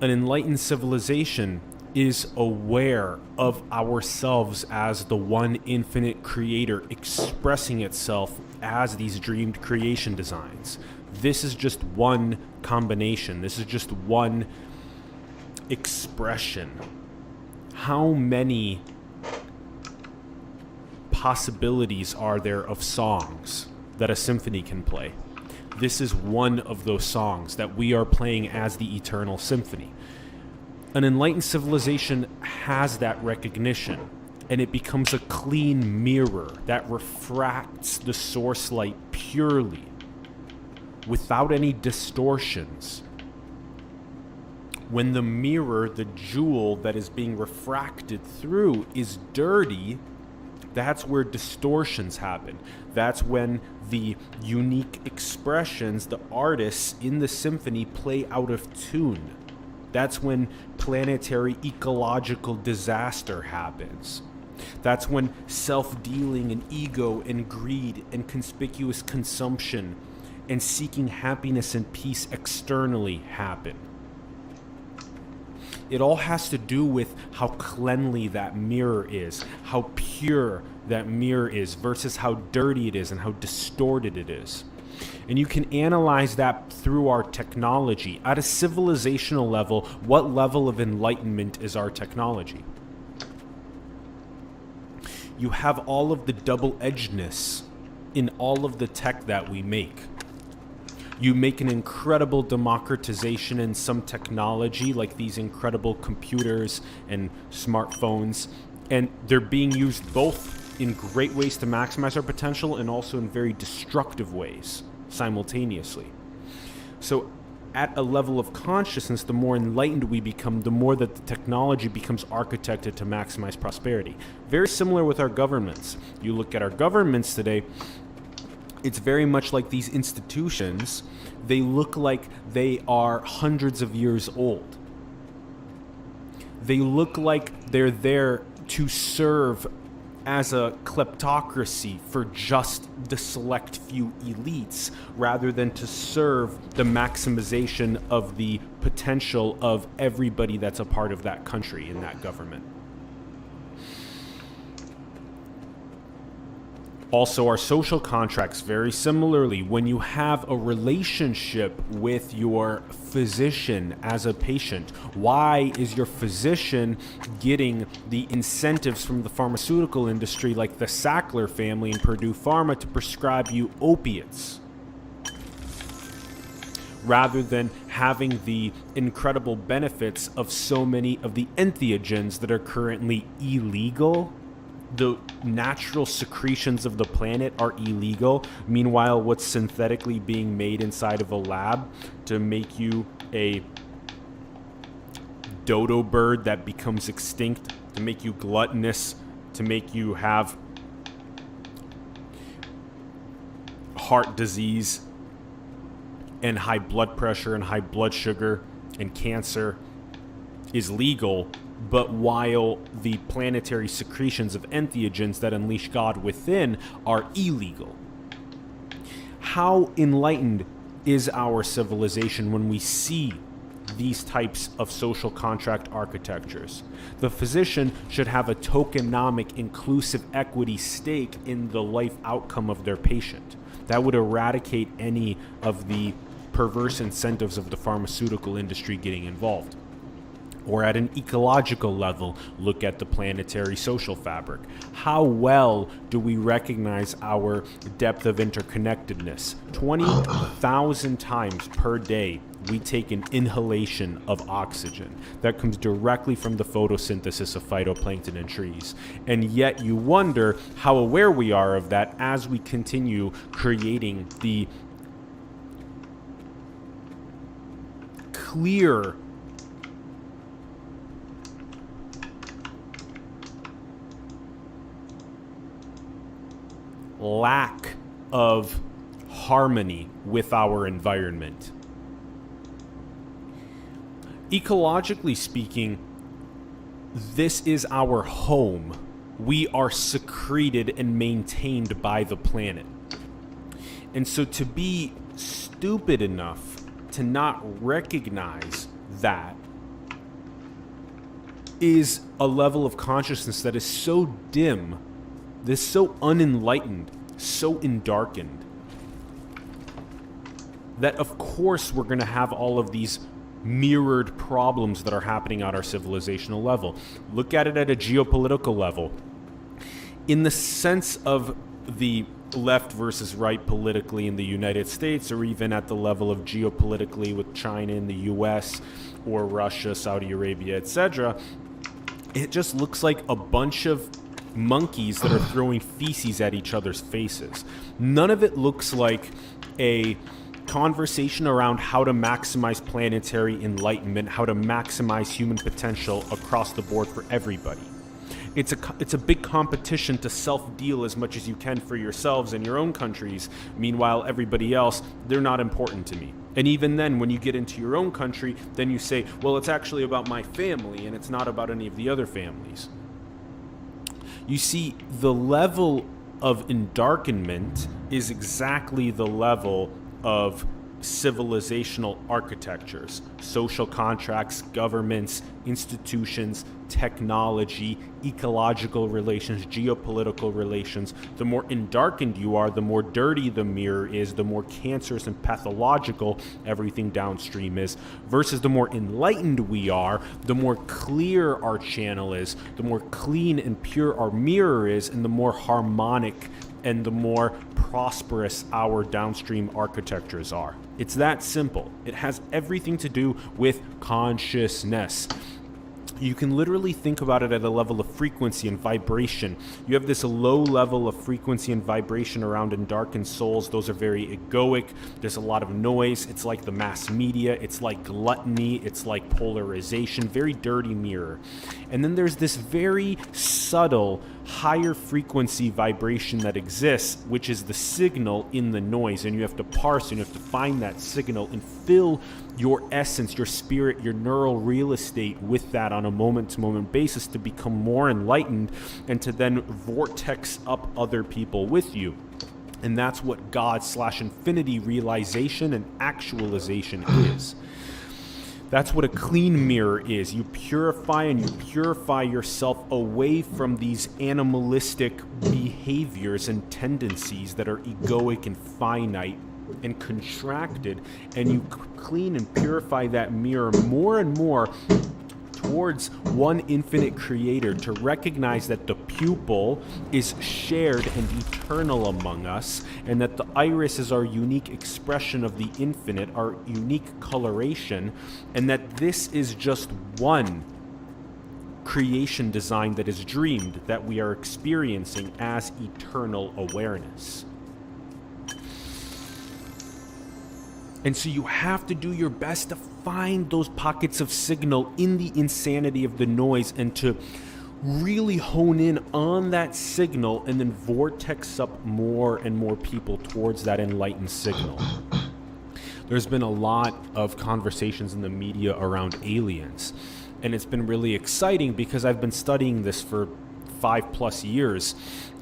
An enlightened civilization is aware of ourselves as the one infinite creator expressing itself as these dreamed creation designs. This is just one combination. This is just one expression. How many possibilities are there of songs that a symphony can play? This is one of those songs that we are playing as the Eternal Symphony. An enlightened civilization has that recognition, and it becomes a clean mirror that refracts the source light purely, without any distortions. When the mirror, the jewel that is being refracted through, is dirty, that's where distortions happen. That's when the unique expressions, the artists in the symphony, play out of tune. That's when planetary ecological disaster happens. That's when self-dealing and ego and greed and conspicuous consumption and seeking happiness and peace externally happen. It all has to do with how cleanly that mirror is, how pure that mirror is versus how dirty it is and how distorted it is. And you can analyze that through our technology. At a civilizational level, what level of enlightenment is our technology? You have all of the double-edgedness in all of the tech that we make. You make an incredible democratization in some technology, like these incredible computers and smartphones, and they're being used both in great ways to maximize our potential and also in very destructive ways simultaneously. So at a level of consciousness, the more enlightened we become, the more that the technology becomes architected to maximize prosperity. Very similar with our governments. You look at our governments today, it's very much like these institutions. They look like they are hundreds of years old. They look like they're there to serve as a kleptocracy for just the select few elites, rather than to serve the maximization of the potential of everybody that's a part of that country and that government. Also, our social contracts, very similarly, when you have a relationship with your physician as a patient, why is your physician getting the incentives from the pharmaceutical industry, like the Sackler family and Purdue Pharma, to prescribe you opiates, rather than having the incredible benefits of so many of the entheogens that are currently illegal? The natural secretions of the planet are illegal. Meanwhile, what's synthetically being made inside of a lab to make you a dodo bird that becomes extinct, to make you gluttonous, to make you have heart disease and high blood pressure and high blood sugar and cancer, is legal. But while the planetary secretions of entheogens that unleash God within are illegal. How enlightened is our civilization when we see these types of social contract architectures? The physician should have a tokenomic, inclusive equity stake in the life outcome of their patient. That would eradicate any of the perverse incentives of the pharmaceutical industry getting involved. Or at an ecological level, look at the planetary social fabric. How well do we recognize our depth of interconnectedness? 20,000 times per day, we take an inhalation of oxygen that comes directly from the photosynthesis of phytoplankton and trees. And yet you wonder how aware we are of that as we continue creating the clear lack of harmony with our environment. Ecologically speaking, this is our home. We are secreted and maintained by the planet. And so to be stupid enough to not recognize that is a level of consciousness that is so dim, this so unenlightened, so endarkened, that of course we're going to have all of these mirrored problems that are happening at our civilizational level. Look at it at a geopolitical level. In the sense of the left versus right politically in the United States, or even at the level of geopolitically with China in the US, or Russia, Saudi Arabia, etc., it just looks like a bunch of monkeys that are throwing feces at each other's faces. None of it looks like a conversation around how to maximize planetary enlightenment, how to maximize human potential across the board for everybody. It's a big competition to self-deal as much as you can for yourselves and your own countries. Meanwhile, everybody else, they're not important to me. And even then, when you get into your own country, then you say, well, it's actually about my family and it's not about any of the other families. You see, the level of endarkenment is exactly the level of civilizational architectures, social contracts, governments, institutions, technology, ecological relations, geopolitical relations. The more endarkened you are, the more dirty the mirror is, the more cancerous and pathological everything downstream is, versus the more enlightened we are, the more clear our channel is, the more clean and pure our mirror is, and the more harmonic and the more prosperous our downstream architectures are. It's that simple. It has everything to do with consciousness. You can literally think about it at a level of frequency and vibration. You have this low level of frequency and vibration around in darkened souls. Those are very egoic. There's a lot of noise. It's like the mass media. It's like gluttony. It's like polarization. Very dirty mirror. And then there's this very subtle, higher frequency vibration that exists, which is the signal in the noise. And you have to parse and you have to find that signal and fill your essence, your spirit, your neural real estate with that on a moment-to-moment basis to become more enlightened and to then vortex up other people with you. And that's what God/infinity realization and actualization is. That's what a clean mirror is. You purify and you purify yourself away from these animalistic behaviors and tendencies that are egoic and finite and contracted, and you clean and purify that mirror more and more towards one infinite creator, to recognize that the pupil is shared and eternal among us, and that the iris is our unique expression of the infinite, our unique coloration, and that this is just one creation design that is dreamed, that we are experiencing as eternal awareness. And so you have to do your best to find those pockets of signal in the insanity of the noise and to really hone in on that signal and then vortex up more and more people towards that enlightened signal. There's been a lot of conversations in the media around aliens, and it's been really exciting because I've been studying this for 5+ years,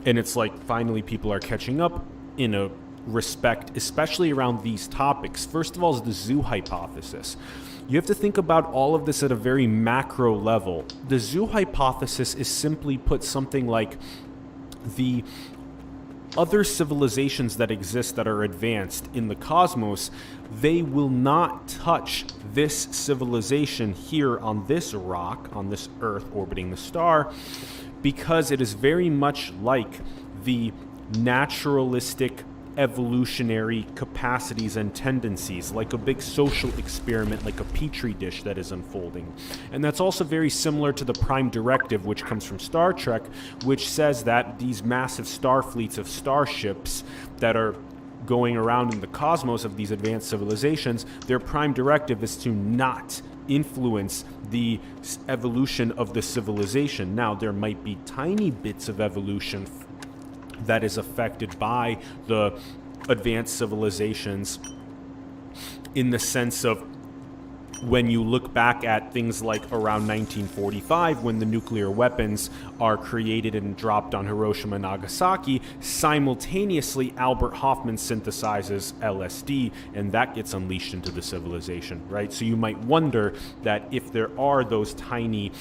and it's like finally people are catching up in a respect, especially around these topics. First of all is the zoo hypothesis. You have to think about all of this at a very macro level. The zoo hypothesis is simply put something like the other civilizations that exist that are advanced in the cosmos, they will not touch this civilization here on this rock, on this Earth orbiting the star, because it is very much like the naturalistic evolutionary capacities and tendencies, like a big social experiment, like a petri dish that is unfolding. And that's also very similar to the Prime Directive, which comes from Star Trek, which says that these massive star fleets of starships that are going around in the cosmos of these advanced civilizations, their prime directive is to not influence the evolution of the civilization. Now, there might be tiny bits of evolution that is affected by the advanced civilizations, in the sense of when you look back at things like around 1945, when the nuclear weapons are created and dropped on Hiroshima and Nagasaki, simultaneously Albert Hofmann synthesizes LSD, and that gets unleashed into the civilization, right? So you might wonder that if there are those tiny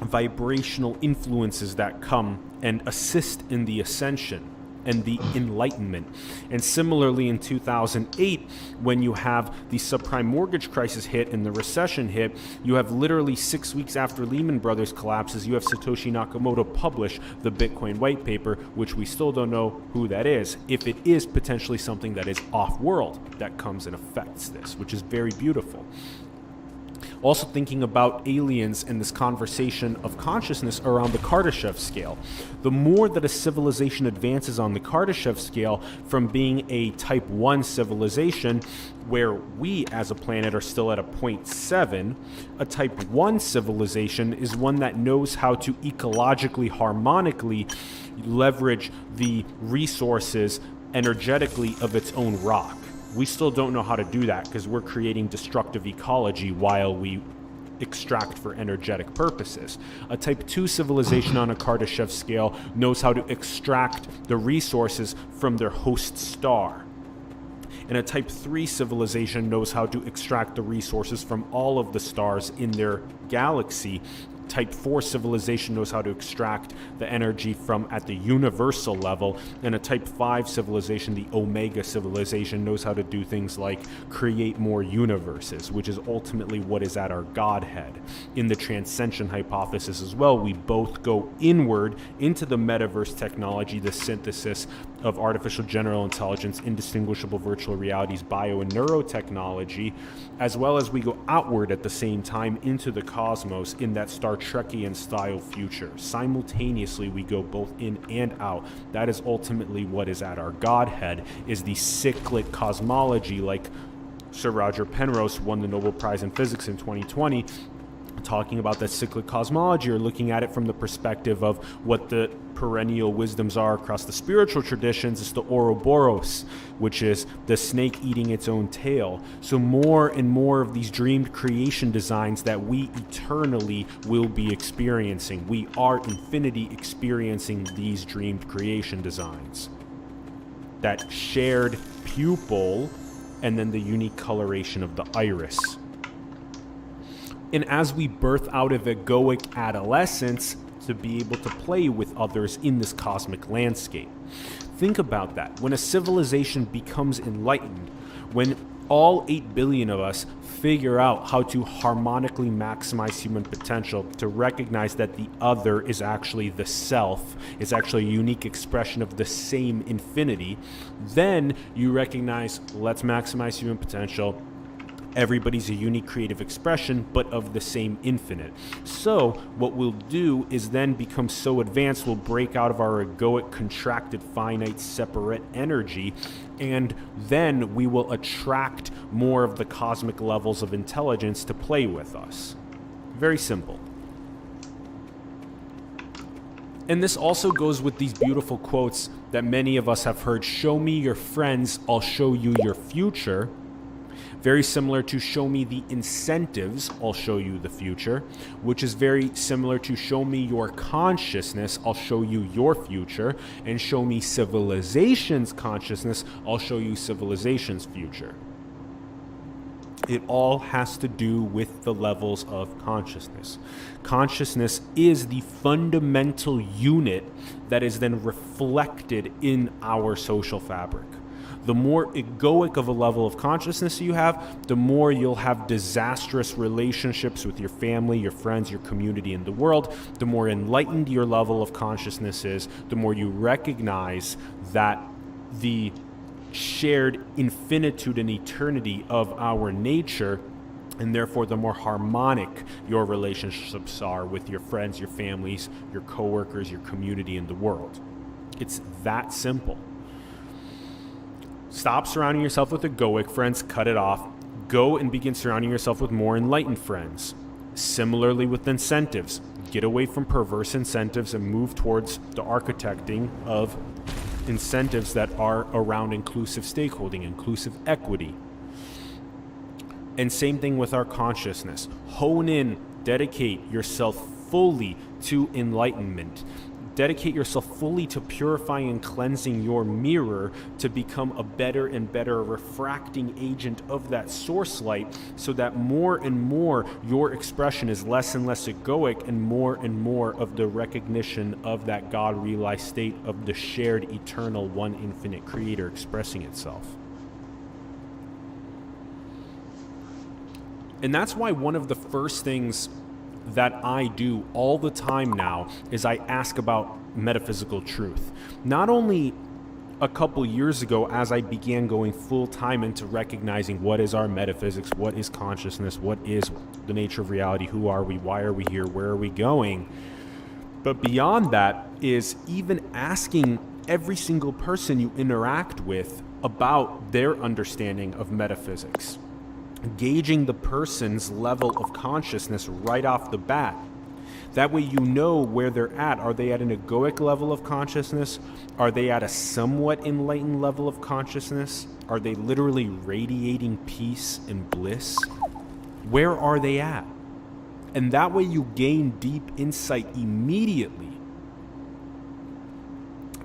vibrational influences that come and assist in the ascension and the enlightenment. And similarly, in 2008, when you have the subprime mortgage crisis hit and the recession hit, you have literally 6 weeks after Lehman Brothers collapses, you have Satoshi Nakamoto publish the Bitcoin white paper, which we still don't know who that is, if it is potentially something that is off-world that comes and affects this, which is very beautiful. Also thinking about aliens and this conversation of consciousness around the Kardashev scale. The more that a civilization advances on the Kardashev scale from being a type 1 civilization, where we as a planet are still at a 0.7, a type 1 civilization is one that knows how to ecologically, harmonically leverage the resources energetically of its own rock. We still don't know how to do that because we're creating destructive ecology while we extract for energetic purposes. A type 2 civilization on a Kardashev scale knows how to extract the resources from their host star. And a type 3 civilization knows how to extract the resources from all of the stars in their galaxy. Type 4 civilization knows how to extract the energy from at the universal level, and a type 5 civilization, the Omega civilization, knows how to do things like create more universes, which is ultimately what is at our Godhead. In the transcension hypothesis as well, we both go inward into the metaverse technology, the synthesis of artificial general intelligence, indistinguishable virtual realities, bio and neurotechnology, as well as we go outward at the same time into the cosmos in that Star Trekian style future. Simultaneously, we go both in and out. That is ultimately what is at our Godhead, is the cyclic cosmology, like Sir Roger Penrose won the Nobel Prize in Physics in 2020, talking about that cyclic cosmology, or looking at it from the perspective of what the perennial wisdoms are across the spiritual traditions. It's the Ouroboros, which is the snake eating its own tail. So more and more of these dreamed creation designs that we eternally will be experiencing. We are infinity experiencing these dreamed creation designs. That shared pupil and then the unique coloration of the iris. And as we birth out of egoic adolescence to be able to play with others in this cosmic landscape. Think about that. When a civilization becomes enlightened, when all 8 billion of us figure out how to harmonically maximize human potential, to recognize that the other is actually the self, is actually a unique expression of the same infinity, then you recognize, let's maximize human potential. Everybody's a unique creative expression, but of the same infinite. So what we'll do is then become so advanced, we'll break out of our egoic, contracted, finite, separate energy, and then we will attract more of the cosmic levels of intelligence to play with us. Very simple. And this also goes with these beautiful quotes that many of us have heard. Show me your friends, I'll show you your future. Very similar to show me the incentives, I'll show you the future, which is very similar to show me your consciousness, I'll show you your future, and show me civilization's consciousness, I'll show you civilization's future. It all has to do with the levels of consciousness. Consciousness is the fundamental unit that is then reflected in our social fabric. The more egoic of a level of consciousness you have, the more you'll have disastrous relationships with your family, your friends, your community, and the world. The more enlightened your level of consciousness is, the more you recognize that the shared infinitude and eternity of our nature, and therefore the more harmonic your relationships are with your friends, your families, your coworkers, your community, and the world. It's that simple. Stop surrounding yourself with egoic friends, cut it off. Go and begin surrounding yourself with more enlightened friends. Similarly with incentives, get away from perverse incentives and move towards the architecting of incentives that are around inclusive stakeholding, inclusive equity. And same thing with our consciousness. Hone in, dedicate yourself fully to enlightenment. Dedicate yourself fully to purifying and cleansing your mirror to become a better and better refracting agent of that source light, so that more and more your expression is less and less egoic and more of the recognition of that God realized state of the shared eternal one infinite creator expressing itself. And that's why one of the first things that I do all the time now is I ask about metaphysical truth. Not only a couple years ago, as I began going full time into recognizing what is our metaphysics, what is consciousness, what is the nature of reality, who are we, why are we here, where are we going, but beyond that is even asking every single person you interact with about their understanding of metaphysics. Gauging the person's level of consciousness right off the bat. That way you know where they're at. Are they at an egoic level of consciousness? Are they at a somewhat enlightened level of consciousness? Are they literally radiating peace and bliss? Where are they at? And that way you gain deep insight immediately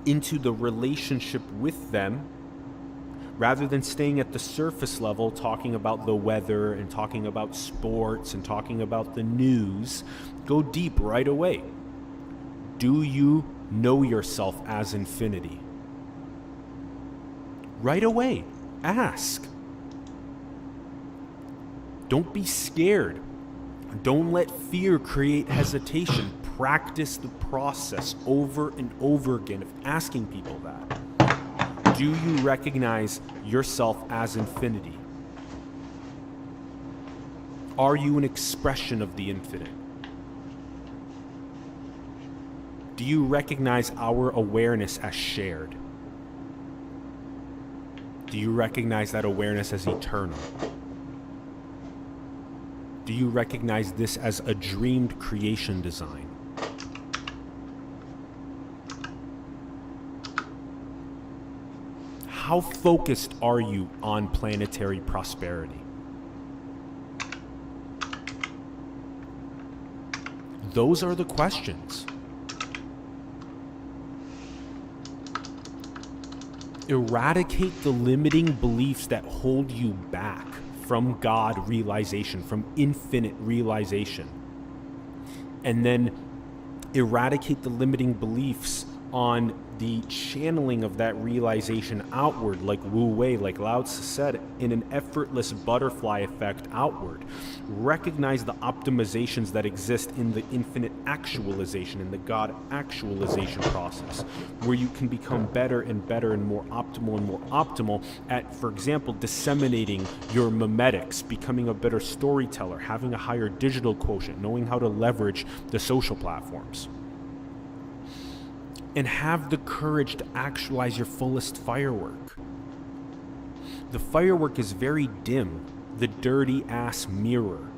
into the relationship with them, rather than staying at the surface level talking about the weather and talking about sports and talking about the news. Go deep right away. Do you know yourself as infinity? Right away, ask. Don't be scared. Don't let fear create hesitation. Practice the process over and over again of asking people that. Do you recognize yourself as infinity? Are you an expression of the infinite? Do you recognize our awareness as shared? Do you recognize that awareness as eternal? Do you recognize this as a dreamed creation design? How focused are you on planetary prosperity? Those are the questions. Eradicate the limiting beliefs that hold you back from God realization, from infinite realization. And then eradicate the limiting beliefs on the channeling of that realization outward, like Wu Wei, like Lao Tzu said, in an effortless butterfly effect outward. Recognize the optimizations that exist in the infinite actualization, in the God actualization process, where you can become better and better and more optimal at, for example, disseminating your memetics, becoming a better storyteller, having a higher digital quotient, knowing how to leverage the social platforms. And have the courage to actualize your fullest firework. The firework is very dim, the dirty ass mirror,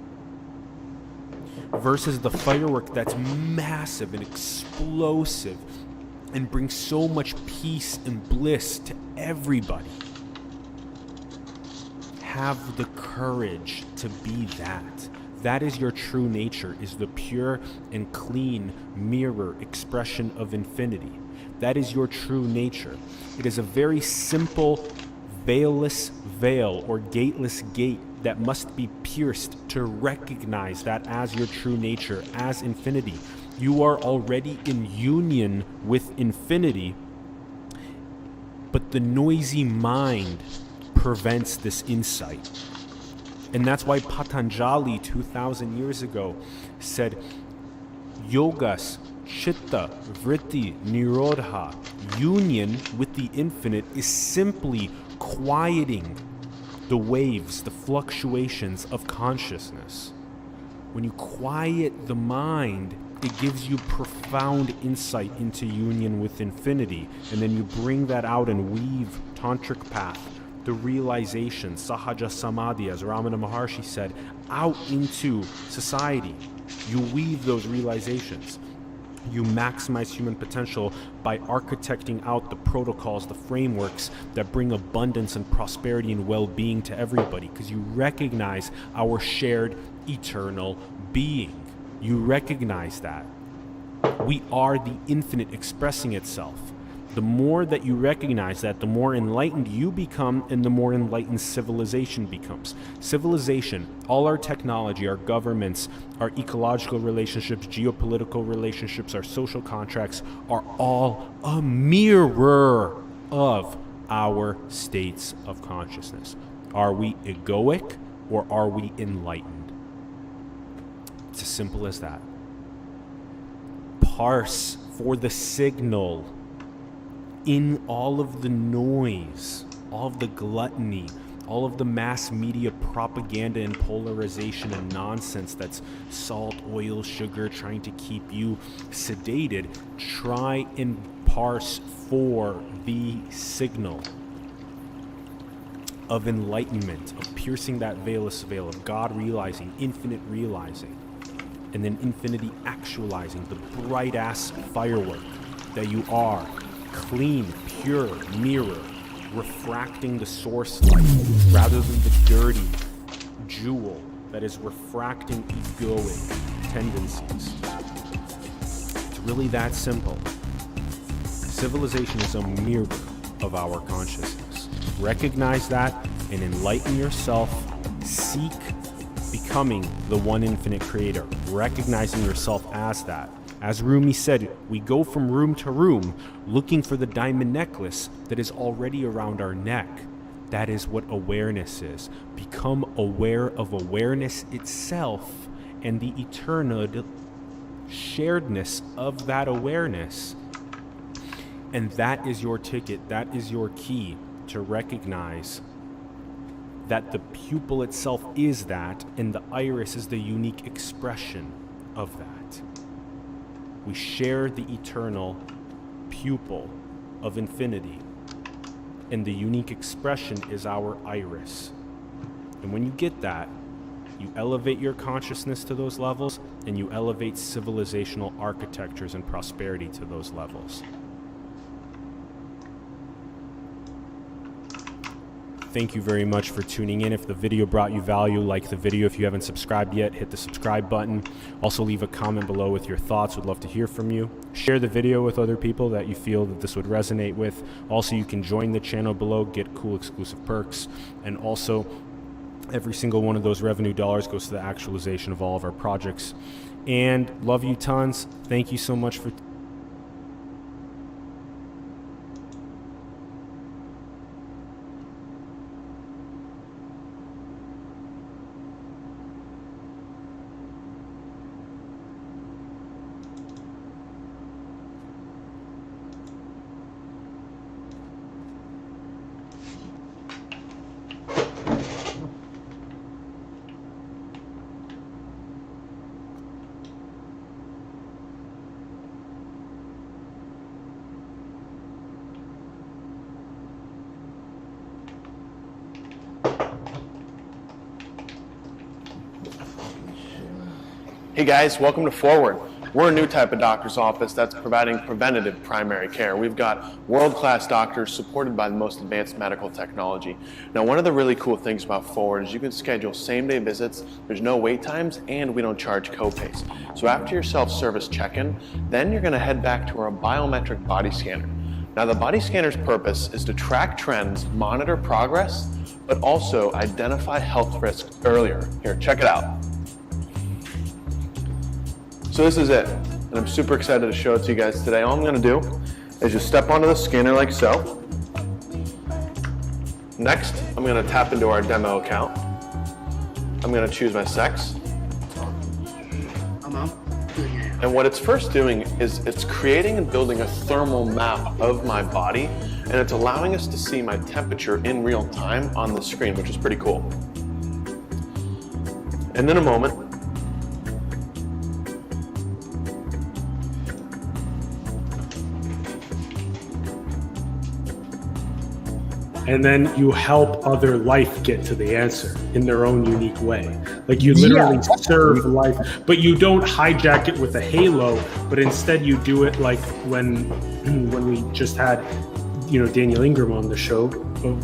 versus the firework that's massive and explosive and brings so much peace and bliss to everybody. Have the courage to be that. That is your true nature, is the pure and clean mirror expression of infinity. That is your true nature. It is a very simple, veilless veil or gateless gate that must be pierced to recognize that as your true nature, as infinity. You are already in union with infinity, but the noisy mind prevents this insight. And that's why Patanjali 2,000 years ago said, Yogas, Chitta, Vritti, Nirodha, union with the infinite is simply quieting the waves, the fluctuations of consciousness. When you quiet the mind, it gives you profound insight into union with infinity. And then you bring that out and weave tantric path, the realization, Sahaja Samadhi, as Ramana Maharshi said, out into society. You weave those realizations. You maximize human potential by architecting out the protocols, the frameworks that bring abundance and prosperity and well-being to everybody, because you recognize our shared eternal being. You recognize that. We are the infinite expressing itself. The more that you recognize that, the more enlightened you become, and the more enlightened civilization becomes. Civilization, all our technology, our governments, our ecological relationships, geopolitical relationships, our social contracts are all a mirror of our states of consciousness. Are we egoic or are we enlightened? It's as simple as that. Parse for the signal in all of the noise, all of the gluttony, all of the mass media propaganda and polarization and nonsense that's salt, oil, sugar, trying to keep you sedated. Try and parse for the signal of enlightenment, of piercing that veilless veil, of God realizing, infinite realizing, and then infinity actualizing, the bright ass firework that you are. Clean, pure mirror, refracting the source light rather than the dirty jewel that is refracting egoic tendencies. It's really that simple. Civilization is a mirror of our consciousness. Recognize that and enlighten yourself. Seek becoming the one infinite creator, recognizing yourself as that. As Rumi said, we go from room to room looking for the diamond necklace that is already around our neck. That is what awareness is. Become aware of awareness itself and the eternal sharedness of that awareness. And that is your ticket, that is your key to recognize that the pupil itself is that, and the iris is the unique expression of that. We share the eternal pupil of infinity, and the unique expression is our iris. And when you get that, you elevate your consciousness to those levels, and you elevate civilizational architectures and prosperity to those levels. Thank you very much for tuning in. If the video brought you value, like the video. If you haven't subscribed yet, hit the subscribe button. Also leave a comment below with your thoughts. Would love to hear from you. Share the video with other people that you feel that this would resonate with. Also, you can join the channel below, get cool exclusive perks. And also, every single one of those revenue dollars goes to the actualization of all of our projects. And love you tons. Thank you so much for Hey guys, welcome to Forward. We're a new type of doctor's office that's providing preventative primary care. We've got world-class doctors supported by the most advanced medical technology. Now, one of the really cool things about Forward is you can schedule same-day visits, there's no wait times, and we don't charge co-pays. So after your self-service check-in, then you're gonna head back to our biometric body scanner. Now, the body scanner's purpose is to track trends, monitor progress, but also identify health risks earlier. Here, check it out. So this is it, and I'm super excited to show it to you guys today. All I'm gonna do is just step onto the scanner like so. Next, I'm gonna tap into our demo account. I'm gonna choose my sex. And what it's first doing is it's creating and building a thermal map of my body, and it's allowing us to see my temperature in real time on the screen, which is pretty cool. And in a moment, and then you help other life get to the answer in their own unique way. Like you literally serve life, but you don't hijack it with a halo, but instead you do it like when we just had, Daniel Ingram on the show,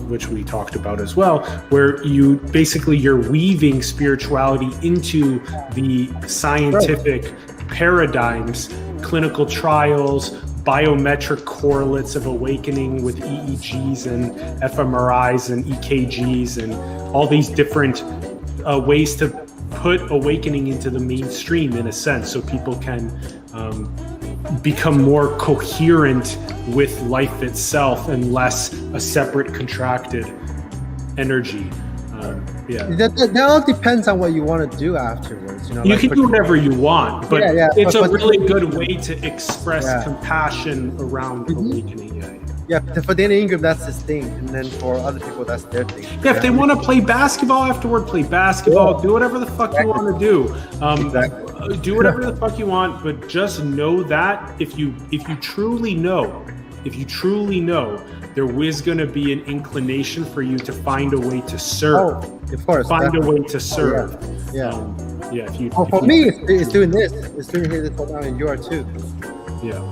which we talked about as well, where you're weaving spirituality into the scientific paradigms, clinical trials, biometric correlates of awakening with EEGs and fMRIs and EKGs and all these different ways to put awakening into the mainstream in a sense, so people can become more coherent with life itself and less a separate contracted energy. That all depends on what you want to do afterwards. You can do whatever you want, but it's a really good way to express compassion around awakening. Yeah, for Danny Ingram, that's his thing, and then for other people, that's their thing. Yeah, if they want to play basketball afterward, play basketball. Do whatever the fuck you want to do. Do whatever the fuck you want, but just know that if you truly know, there is going to be an inclination for you to find a way to serve. Of course. Find a way to serve. For me, it's doing this. It's doing this right now, and you are too. Yeah.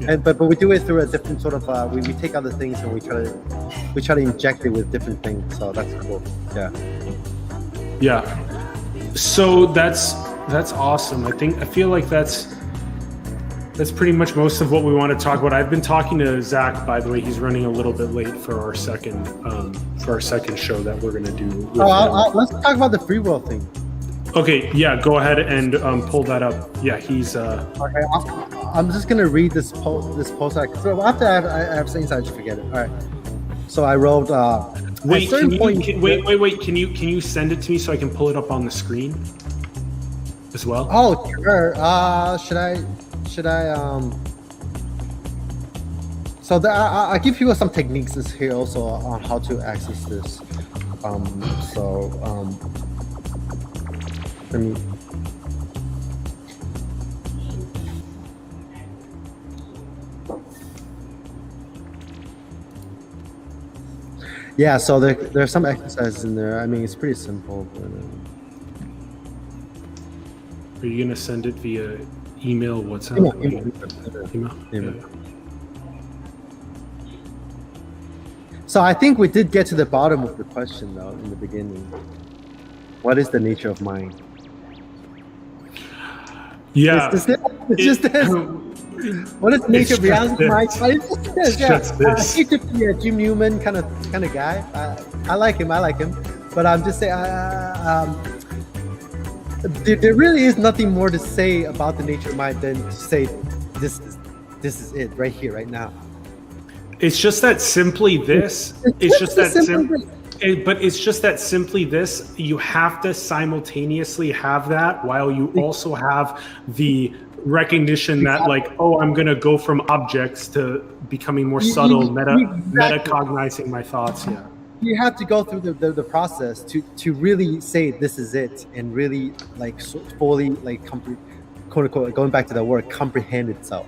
And but we do it through a different sort of we take other things and we try to inject it with different things. So that's cool. Yeah. So that's awesome. I feel like that's pretty much most of what we want to talk about. I've been talking to Zach, by the way. He's running a little bit late for our second show that we're gonna do. Let's talk about the free will thing. Okay, yeah, go ahead and pull that up. Yeah, he's. Okay, I'm just gonna read this post. So after I have things, I just forget it. All right. So I wrote. Wait, can you send it to me so I can pull it up on the screen as well? Oh, sure. Should I? So I give people some techniques here also on how to access this. Let me. Yeah, so there are some exercises in there. I mean, it's pretty simple. But, are you gonna send it via email, WhatsApp? Email. Yeah. So I think we did get to the bottom of the question, though, in the beginning. What is the nature of mind? Yeah. It's just this. What is the nature of reality? I hate to be a Jim Newman kind of guy. I like him, but I'm just saying, there really is nothing more to say about the nature of mind than to say this is it right here, right now. It's just that simply this. It's just that simple. But it's just that simply this. You have to simultaneously have that while you also have the recognition that, like, I'm going to go from objects to becoming more subtle, metacognizing my thoughts. Yeah. You have to go through the process to really say this is it, and really fully quote unquote, going back to the word, comprehend itself.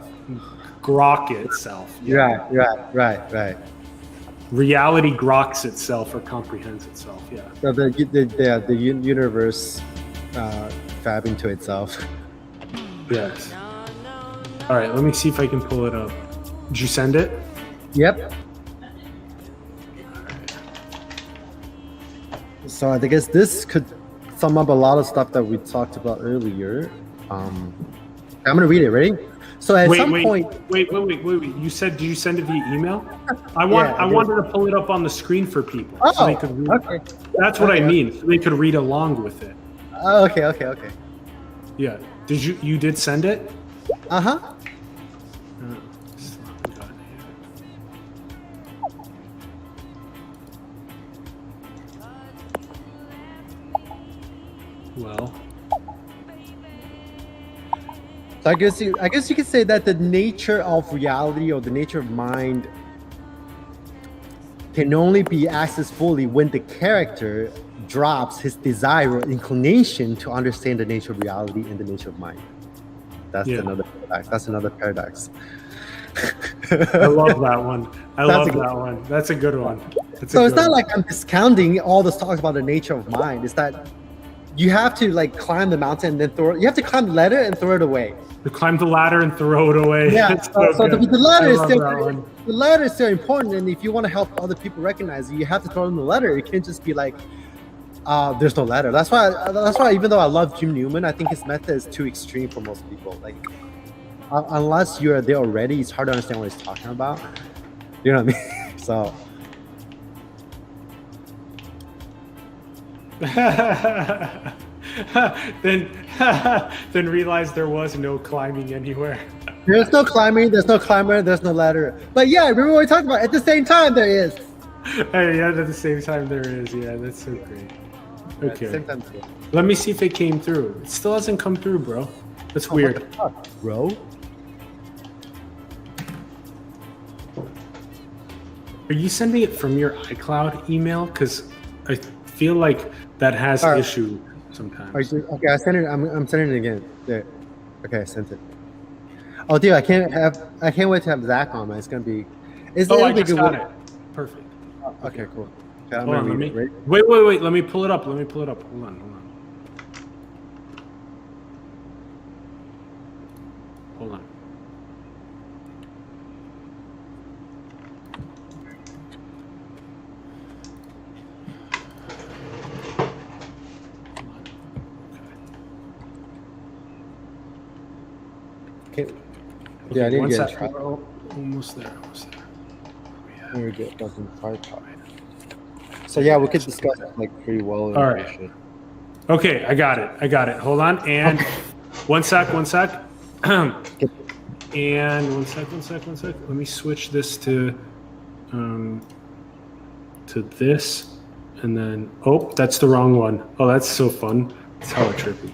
Grok itself. Yeah. Right. Reality groks itself or comprehends itself. Yeah. So the universe fab into itself. Yes. All right. Let me see if I can pull it up. Did you send it? Yep. So I guess this could sum up a lot of stuff that we talked about earlier. I'm gonna read it. Ready? So at some point, wait. You said, did you send it via email? I wanted to pull it up on the screen for people. So they could read. Okay. That's what I mean. So they could read along with it. Okay. Yeah. Did you did send it? Uh-huh. Well. So I guess you could say that the nature of reality or the nature of mind can only be accessed fully when the character drops his desire or inclination to understand the nature of reality and the nature of mind. That's another paradox. That's another paradox. I love that one. That's a good one. It's not like I'm discounting all the talks about the nature of mind. It's that you have to climb the mountain and then throw it. You have to climb the ladder and throw it away. To climb the ladder and throw it away. Yeah. The ladder is still important, and if you want to help other people recognize it, you have to throw in the ladder. You can't just be like, There's no ladder. That's why even though I love Jim Newman, I think his method is too extreme for most people. Like unless you're there already, it's hard to understand what he's talking about. You know what I mean? So then realize there was no climbing anywhere. there's no climbing, there's no climber, there's no ladder. But yeah, remember what we talked about? At the same time, there is. Hey, yeah, at the same time there is. Yeah, that's so great. At the Okay. same time, too. Let me see if it came through. It still hasn't come through, bro. That's weird. What the fuck, bro? Are you sending it from your iCloud email? Because I feel like that has Alright. issue sometimes. Okay, I sent it. I'm sending it again. There. Okay, I sent it. Oh, dude, I can't wait to have Zach on, man. It's gonna be. I just got it. Perfect. Okay, cool. Okay, I'm Hold on, gonna let me, read it, right? wait. Let me pull it up. Hold on. Hold on. Okay. Yeah, I need to One get sec. a We're almost there. Let me get fucking tripod. So yeah, we could discuss it like pretty well. All right. Okay, I got it. Hold on. And one sec. And one sec. Let me switch this to this. And then, that's the wrong one. Oh, that's so fun. It's hella trippy.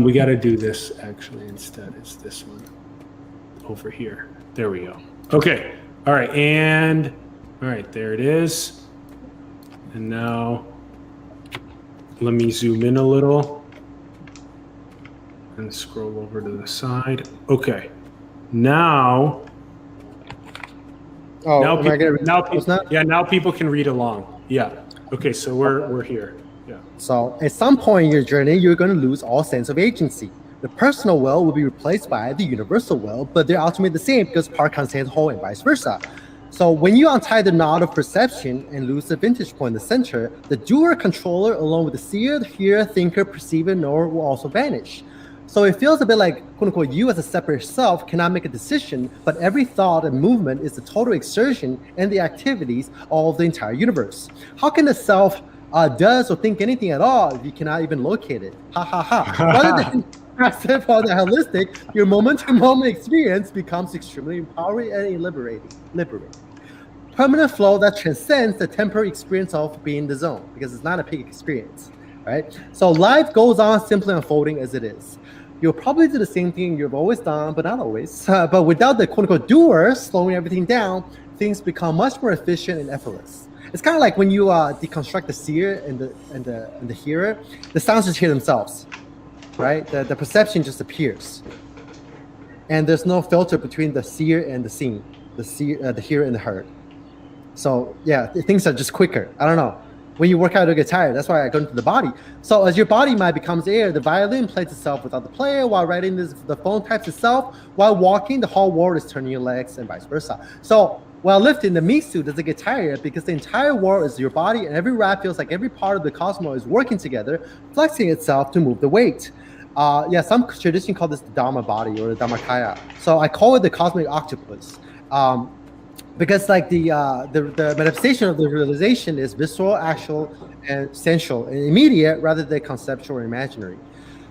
We got to do this actually instead. It's this one over here. There we go. Okay. All right. And all right, there it is. And now let me zoom in a little and scroll over to the side. Okay. Now now people can read along. Yeah. Okay, so we're here. Yeah. So at some point in your journey, you're going to lose all sense of agency. The personal will be replaced by the universal will, but they're ultimately the same because part contains whole and vice versa. So when you untie the knot of perception and lose the vantage point in the center, the doer controller along with the seer, hearer, thinker, perceiver, knower will also vanish. So it feels a bit like, quote unquote, you as a separate self cannot make a decision, but every thought and movement is the total exertion and the activities of the entire universe. How can the self does or think anything at all if you cannot even locate it? Ha ha ha. Rather than passive or the holistic, your moment-to-moment experience becomes extremely empowering and liberating. Permanent flow that transcends the temporary experience of being in the zone, because it's not a peak experience, right? So life goes on simply unfolding as it is. You'll probably do the same thing you've always done, but not always. But without the quote-unquote doer slowing everything down, things become much more efficient and effortless. It's kind of like when you deconstruct the seer and the hearer, the sounds just hear themselves, right? The perception just appears, and there's no filter between the seer and the seen, the hearer and the heard. So yeah, things are just quicker. I don't know. When you work out, you get tired. That's why I go into the body. So as your body mind becomes air, the violin plays itself without the player, while writing the phone types itself. While walking, the whole world is turning your legs and vice versa. So while lifting, the meat suit doesn't get tired because the entire world is your body, and every rap feels like every part of the cosmos is working together, flexing itself to move the weight. Some tradition call this the Dharma body or the Dharmakaya. So I call it the cosmic octopus. Because like the manifestation of the realization is visceral, actual, and sensual, and immediate rather than conceptual or imaginary.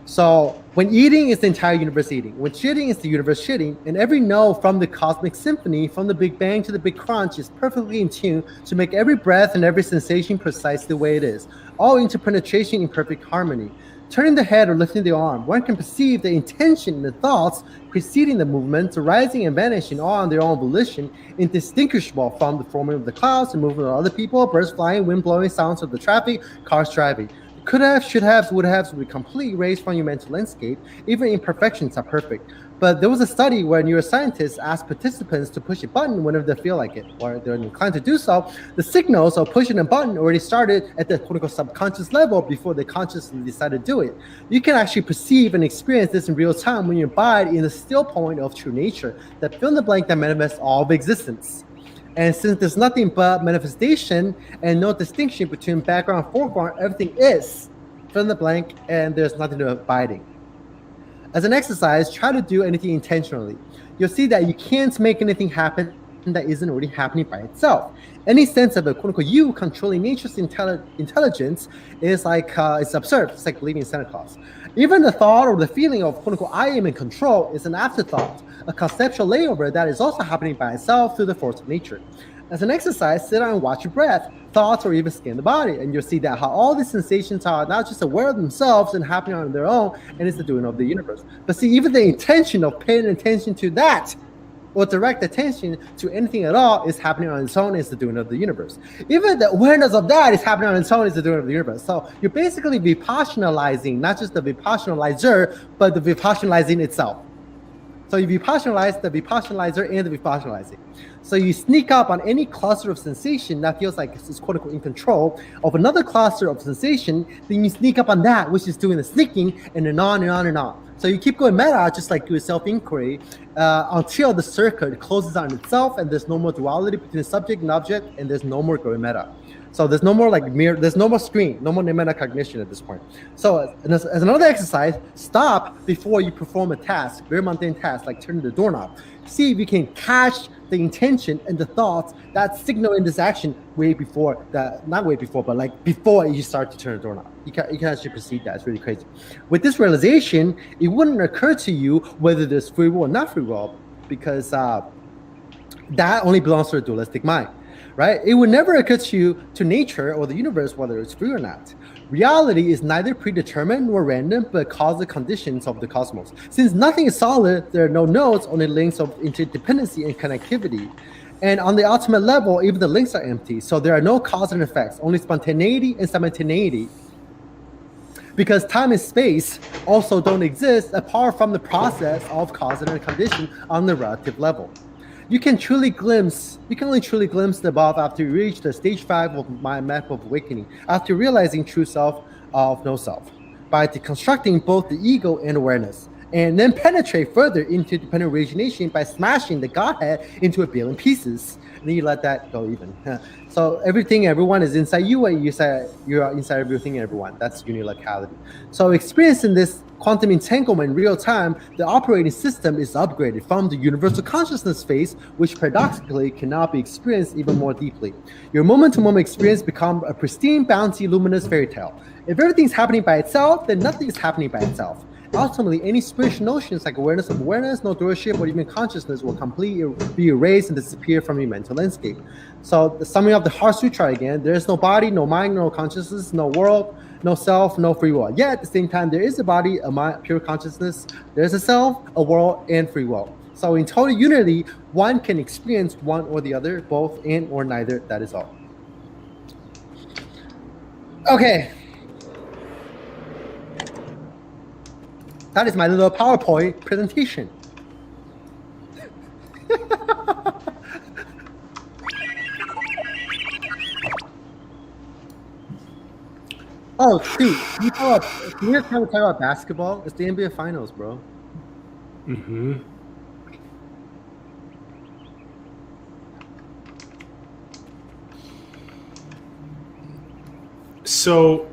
So when eating is the entire universe eating, when shitting is the universe shitting, and every note from the cosmic symphony, from the Big Bang to the Big Crunch, is perfectly in tune to make every breath and every sensation precise the way it is, all interpenetration in perfect harmony. Turning the head or lifting the arm, one can perceive the intention and the thoughts preceding the movements, arising and vanishing all on their own volition, indistinguishable from the forming of the clouds, the movement of other people, birds flying, wind blowing, sounds of the traffic, cars driving. Could have, should have, would have will be completely erased from your mental landscape. Even imperfections are perfect. But there was a study where neuroscientists asked participants to push a button whenever they feel like it, or they're inclined to do so. The signals of pushing a button already started at the quote-unquote subconscious level before they consciously decided to do it. You can actually perceive and experience this in real time when you abide in the still point of true nature, that fill in the blank that manifests all of existence. And since there's nothing but manifestation and no distinction between background and foreground, everything is fill in the blank, and there's nothing to abiding. As an exercise, try to do anything intentionally. You'll see that you can't make anything happen that isn't already happening by itself. Any sense of a quote-unquote you controlling nature's intelligence is like it's absurd. It's like believing in Santa Claus. Even the thought or the feeling of quote-unquote I am in control is an afterthought, a conceptual layover that is also happening by itself through the force of nature. As an exercise, sit down and watch your breath, thoughts, or even scan the body, and you'll see that how all these sensations are not just aware of themselves and happening on their own, and it's the doing of the universe. But see, even the intention of paying attention to that or direct attention to anything at all is happening on its own, is the doing of the universe. Even the awareness of that is happening on its own, is the doing of the universe. So you're basically vipassanalyzing, not just the vipassanalyzer, but the vipassanalyzing itself. So you vipassanalyze the vipassanalyzer and the vipassanalyzing. So you sneak up on any cluster of sensation that feels like it's quote unquote in control of another cluster of sensation, then you sneak up on that, which is doing the sneaking, and then on and on and on. So you keep going meta, just like your self-inquiry, until the circuit closes on itself and there's no more duality between subject and object, and there's no more going meta. So there's no more like mirror, there's no more screen, no more meta-cognition at this point. So as another exercise, stop before you perform a task, very mundane task, like turning the doorknob. See if you can catch the intention and the thoughts that signal in this action way before that, not way before, but like before you start to turn the doorknob. You can actually perceive that. It's really crazy. With this realization, it wouldn't occur to you whether there's free will or not free will, because that only belongs to a dualistic mind, right? It would never occur to you, to nature or the universe, whether it's free or not. Reality is neither predetermined nor random, but causal conditions of the cosmos. Since nothing is solid, there are no nodes, only links of interdependency and connectivity. And on the ultimate level, even the links are empty. So there are no cause and effects, only spontaneity and simultaneity. Because time and space also don't exist apart from the process of cause and condition on the relative level. You can only truly glimpse the above after you reach the stage 5 of my map of awakening, after realizing true self of no self, by deconstructing both the ego and awareness, and then penetrate further into dependent origination by smashing the Godhead into a billion pieces. And then you let that go even. So everything, everyone is inside you, and you are inside everything and everyone. That's unilocality. So experiencing this quantum entanglement in real time, the operating system is upgraded from the universal consciousness phase, which paradoxically cannot be experienced even more deeply. Your moment-to-moment experience becomes a pristine, bounty, luminous fairy tale. If everything's happening by itself, then nothing is happening by itself. Ultimately, any spiritual notions like awareness of awareness, no doership, or even consciousness will completely be erased and disappear from your mental landscape. So, the summing of the Heart Sutra again, there is no body, no mind, no consciousness, no world, no self, no free will. Yet, at the same time, there is a body, a mind, pure consciousness, there's a self, a world, and free will. So, in total unity, one can experience one or the other, both and or neither, that is all. Okay. That is my little PowerPoint presentation. Oh, dude, can you talk about basketball? It's the NBA Finals, bro. Mm-hmm. So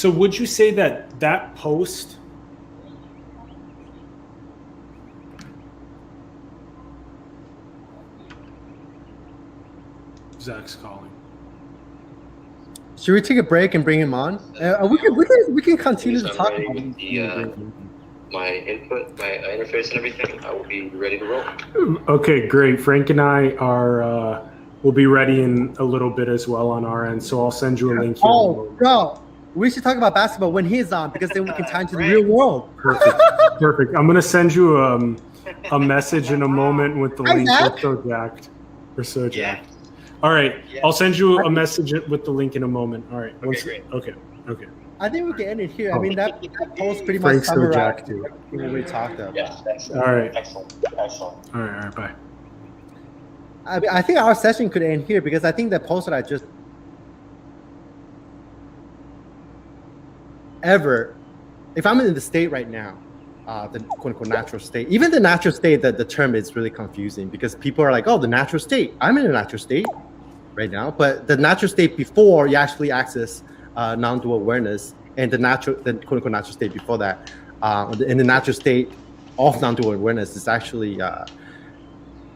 would you say that post Zach's calling? Should we take a break and bring him on? We can continue to talk about my input, my interface, and everything. I will be ready to roll. Okay, great. Frank and I are will be ready in a little bit as well on our end. So I'll send you a link here. Oh, bro, we should talk about basketball when he's on, because then we can tie into the real world. Perfect. I'm gonna send you a message in a moment with the link. We're so jacked. All right, yeah. I'll send you a message with the link in a moment. All right. Okay, great. Okay. I think we can end it here. I mean, that post pretty much summarized what we talked about. Yes, excellent. All right. Excellent. All right, bye. I think our session could end here, because I think that post that I just if I'm in the state right now, the quote unquote natural state. Even the natural state, the term is really confusing because people are like, oh, the natural state. I'm in a natural state right now, but the natural state before you actually access non-dual awareness, and the quote unquote natural state before that, in the natural state of non-dual awareness is actually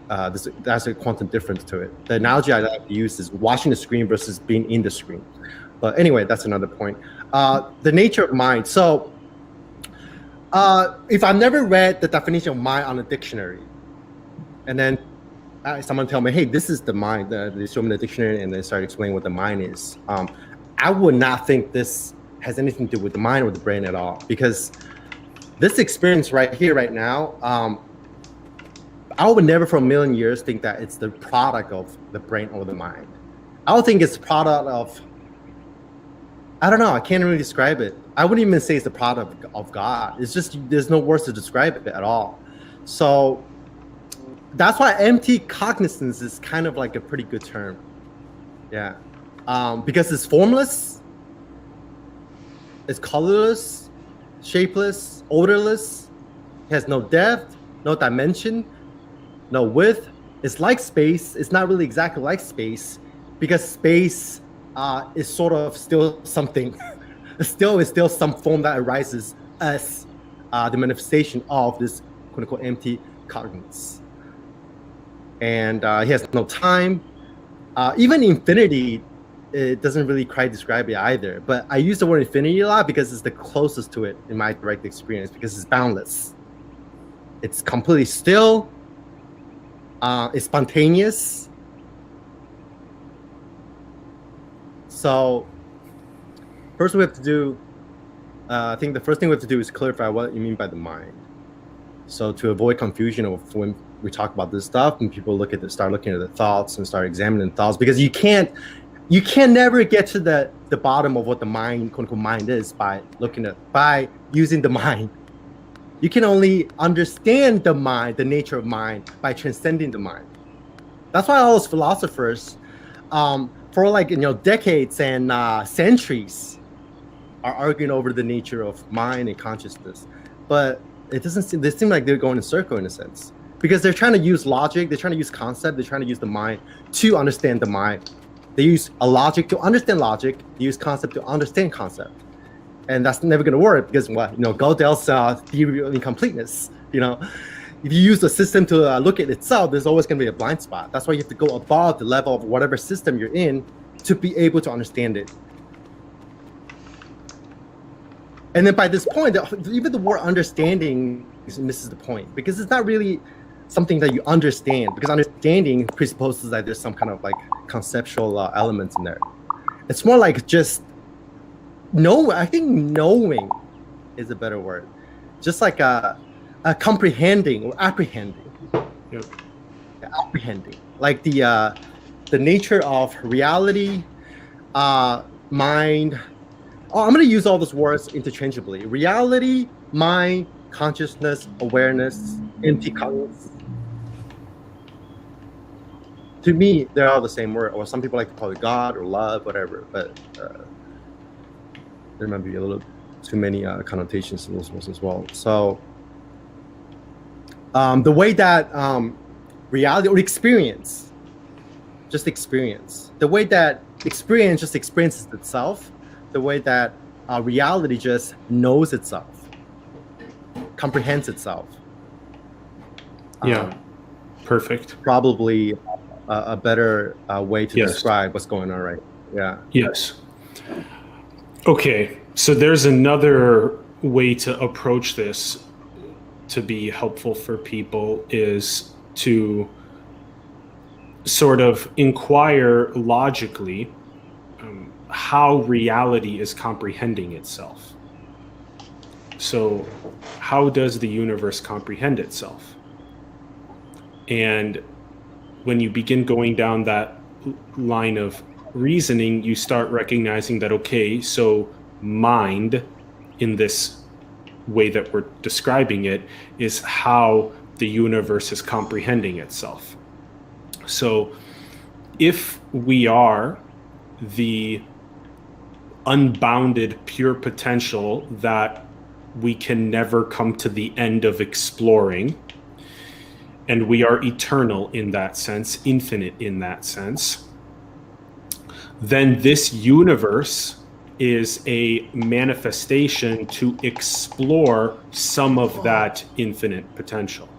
there's a quantum difference to it. The analogy I like to use is watching the screen versus being in the screen. But anyway, that's another point. The nature of mind. So if I've never read the definition of mind on a dictionary, and then someone tell me, hey, this is the mind, they show me the dictionary and they start explaining what the mind is, I would not think this has anything to do with the mind or the brain at all, because this experience right here, right now, I would never for a million years think that it's the product of the brain or the mind. I would think it's the product of, I don't know, I can't really describe it. I wouldn't even say it's the product of God. It's just, there's no words to describe it at all. So that's why empty cognizance is kind of like a pretty good term. Yeah. Because it's formless, it's colorless, shapeless, odorless, has no depth, no dimension, no width. It's like space. It's not really exactly like space, because space is sort of still something. It's still some form that arises as the manifestation of this quote unquote empty cognizance. And he has no time. Even infinity, it doesn't really quite describe it either. But I use the word infinity a lot because it's the closest to it in my direct experience, because it's boundless. It's completely still. It's spontaneous. So first we have to do, I think the first thing we have to do is clarify what you mean by the mind. So to avoid confusion of when we talk about this stuff and people start looking at the thoughts and start examining thoughts, because you can never get to the bottom of what the mind, quote unquote, mind is by using the mind. You can only understand the mind, the nature of mind, by transcending the mind. That's why all those philosophers, for decades and centuries, are arguing over the nature of mind and consciousness. But they seem like they're going in a circle in a sense, because they're trying to use logic, they're trying to use concept, they're trying to use the mind to understand the mind. They use a logic to understand logic, they use concept to understand concept. And that's never going to work, because Gödel's theory of incompleteness. If you use the system to look at itself, there's always going to be a blind spot. That's why you have to go above the level of whatever system you're in to be able to understand it. And then by this point, even the word understanding misses the point, because it's not really something that you understand, because understanding presupposes that there's some kind of like conceptual elements in there. It's more like just I think knowing is a better word. Just like comprehending or apprehending. Yep. Apprehending. Like the nature of reality, mind. I'm going to use all those words interchangeably. Reality, mind, consciousness, awareness, empty cognizance. To me, they're all the same word, or some people like to call it God or love, whatever. But there might be a little too many connotations in those words as well. So the way that reality or experience, the way that experience just experiences itself, the way that reality just knows itself, comprehends itself. Perfect. Probably a better way to describe what's going on, right? Yeah. Yes. Okay, so there's another way to approach this to be helpful for people, is to sort of inquire logically how reality is comprehending itself. So how does the universe comprehend itself? And when you begin going down that line of reasoning, you start recognizing that, okay, so mind, in this way that we're describing it, is how the universe is comprehending itself. So if we are the unbounded pure potential that we can never come to the end of exploring, and we are eternal in that sense, infinite in that sense, then this universe is a manifestation to explore some of that infinite potential.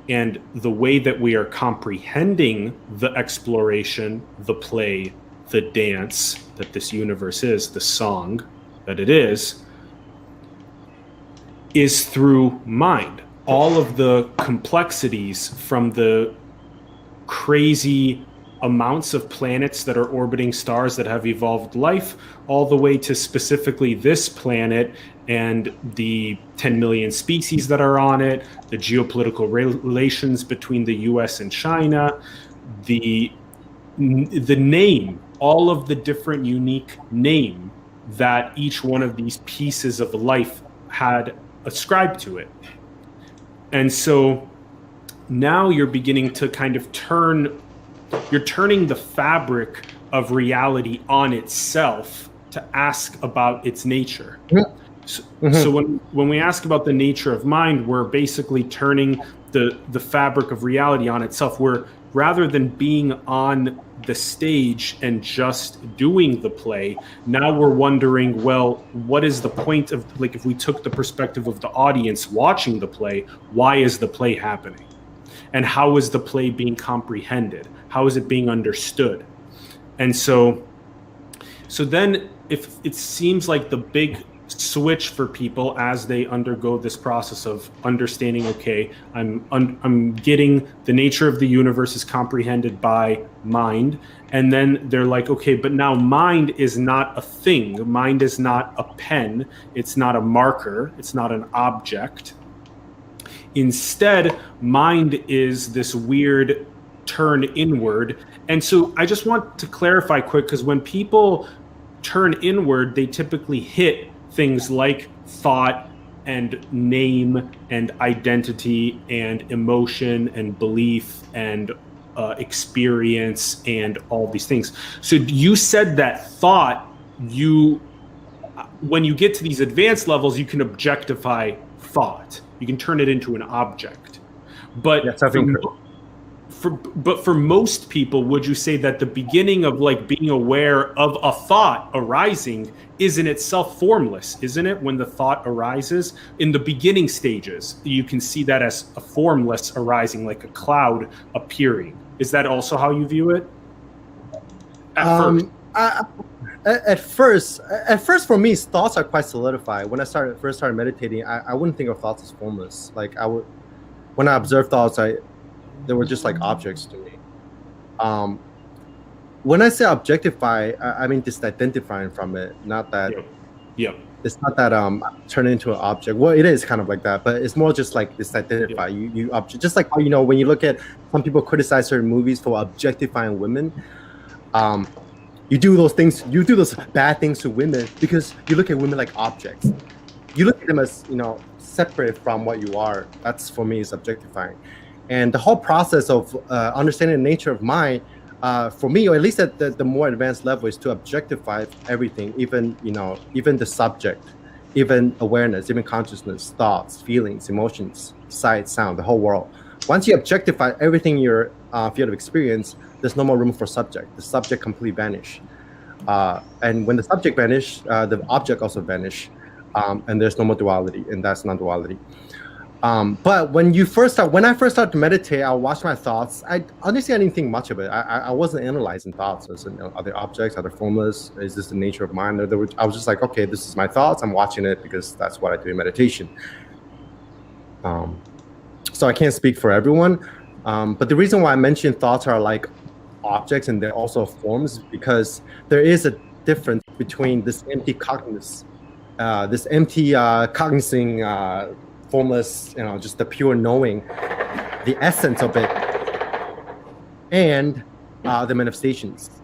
And the way that we are comprehending the exploration, the play, the dance that this universe is, the song that it is through mind. All of the complexities, from the crazy amounts of planets that are orbiting stars that have evolved life, all the way to specifically this planet and the 10 million species that are on it, the geopolitical relations between the US and China, the name, all of the different unique name that each one of these pieces of life had ascribed to it. And so now you're beginning to kind of you're turning the fabric of reality on itself to ask about its nature. So when we ask about the nature of mind, we're basically turning the fabric of reality on itself. We're, rather than being on the stage and just doing the play, now we're wondering, well, what is the point of, like, if we took the perspective of the audience watching the play, why is the play happening? And how is the play being comprehended? How is it being understood? And so then, if it seems like the big switch for people as they undergo this process of understanding, okay, I'm getting the nature of the universe is comprehended by mind, and then they're like, okay, but now mind is not a thing. Mind is not a pen. It's not a marker. It's not an object. Instead, mind is this weird turn inward. And so I just want to clarify quick, because when people turn inward, they typically hit things like thought and name and identity and emotion and belief and experience and all these things. So you said that thought, when you get to these advanced levels, you can objectify thought. You can turn it into an object. But for most people, would you say that the beginning of, like, being aware of a thought arising is in itself formless, isn't it? When the thought arises in the beginning stages, you can see that as a formless arising, like a cloud appearing. Is that also how you view it? At first, for me, thoughts are quite solidified. When I first started meditating, I wouldn't think of thoughts as formless. Like, when I observed thoughts, they were just like objects to me. When I say objectify, I mean disidentifying from it. Not that. Yeah. It's not that turn it into an object. Well, it is kind of like that, but it's more just like disidentify. You object, just like, you know, when you look at, some people criticize certain movies for objectifying women. You do those things. You do those bad things to women because you look at women like objects. You look at them as, you know, separate from what you are. That's, for me, is objectifying. And the whole process of understanding the nature of mind, for me, or at least at the more advanced level, is to objectify everything, even the subject, even awareness, even consciousness, thoughts, feelings, emotions, sight, sound, the whole world. Once you objectify everything in your field of experience, there's no more room for subject. The subject completely vanish. And when the subject vanish, the object also vanish. And there's no more duality, and that's non-duality. But when I first started to meditate, I watched my thoughts. Honestly, I didn't think much of it. I wasn't analyzing thoughts. Are they objects? Are they formless? Is this the nature of mind? I was just like, okay, this is my thoughts. I'm watching it because that's what I do in meditation. So I can't speak for everyone. But the reason why I mentioned thoughts are like objects and they're also forms, because there is a difference between this empty cognizance, cognizing, formless, just the pure knowing, the essence of it, and the manifestations.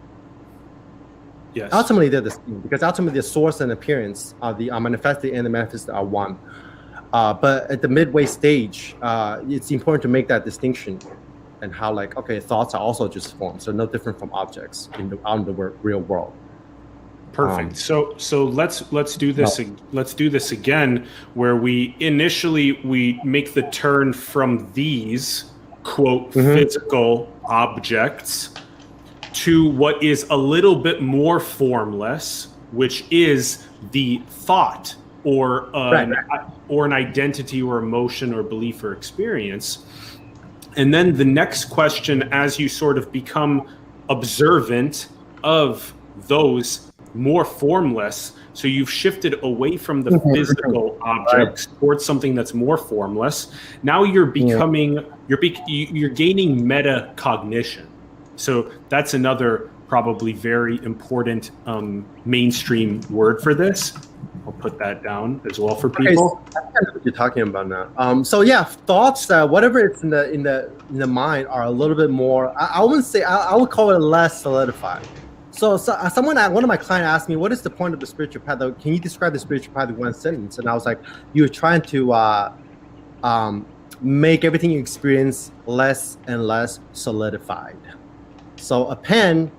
Yes. Ultimately, they're the same, because ultimately the source and appearance are the manifested and the manifested are one. But at the midway stage, it's important to make that distinction, and how, like, okay, thoughts are also just forms, so no different from objects out in the real world. Perfect. So let's do this. Let's do this again, where we make the turn from these quote physical objects to what is a little bit more formless, which is the thought or an identity or emotion or belief or experience. And then the next question, as you sort of become observant of those more formless, so you've shifted away from the physical objects towards something that's more formless. Now you're becoming, you're gaining metacognition. So that's another probably very important mainstream word for this. I'll put that down as well for people. Okay, so I know what you're talking about now. So yeah, thoughts, whatever it's in the mind, are a little bit more. I wouldn't say. I would call it less solidified. So one of my clients asked me, "What is the point of the spiritual path? Can you describe the spiritual path in one sentence?" And I was like, "You're trying to make everything you experience less and less solidified." So a pen,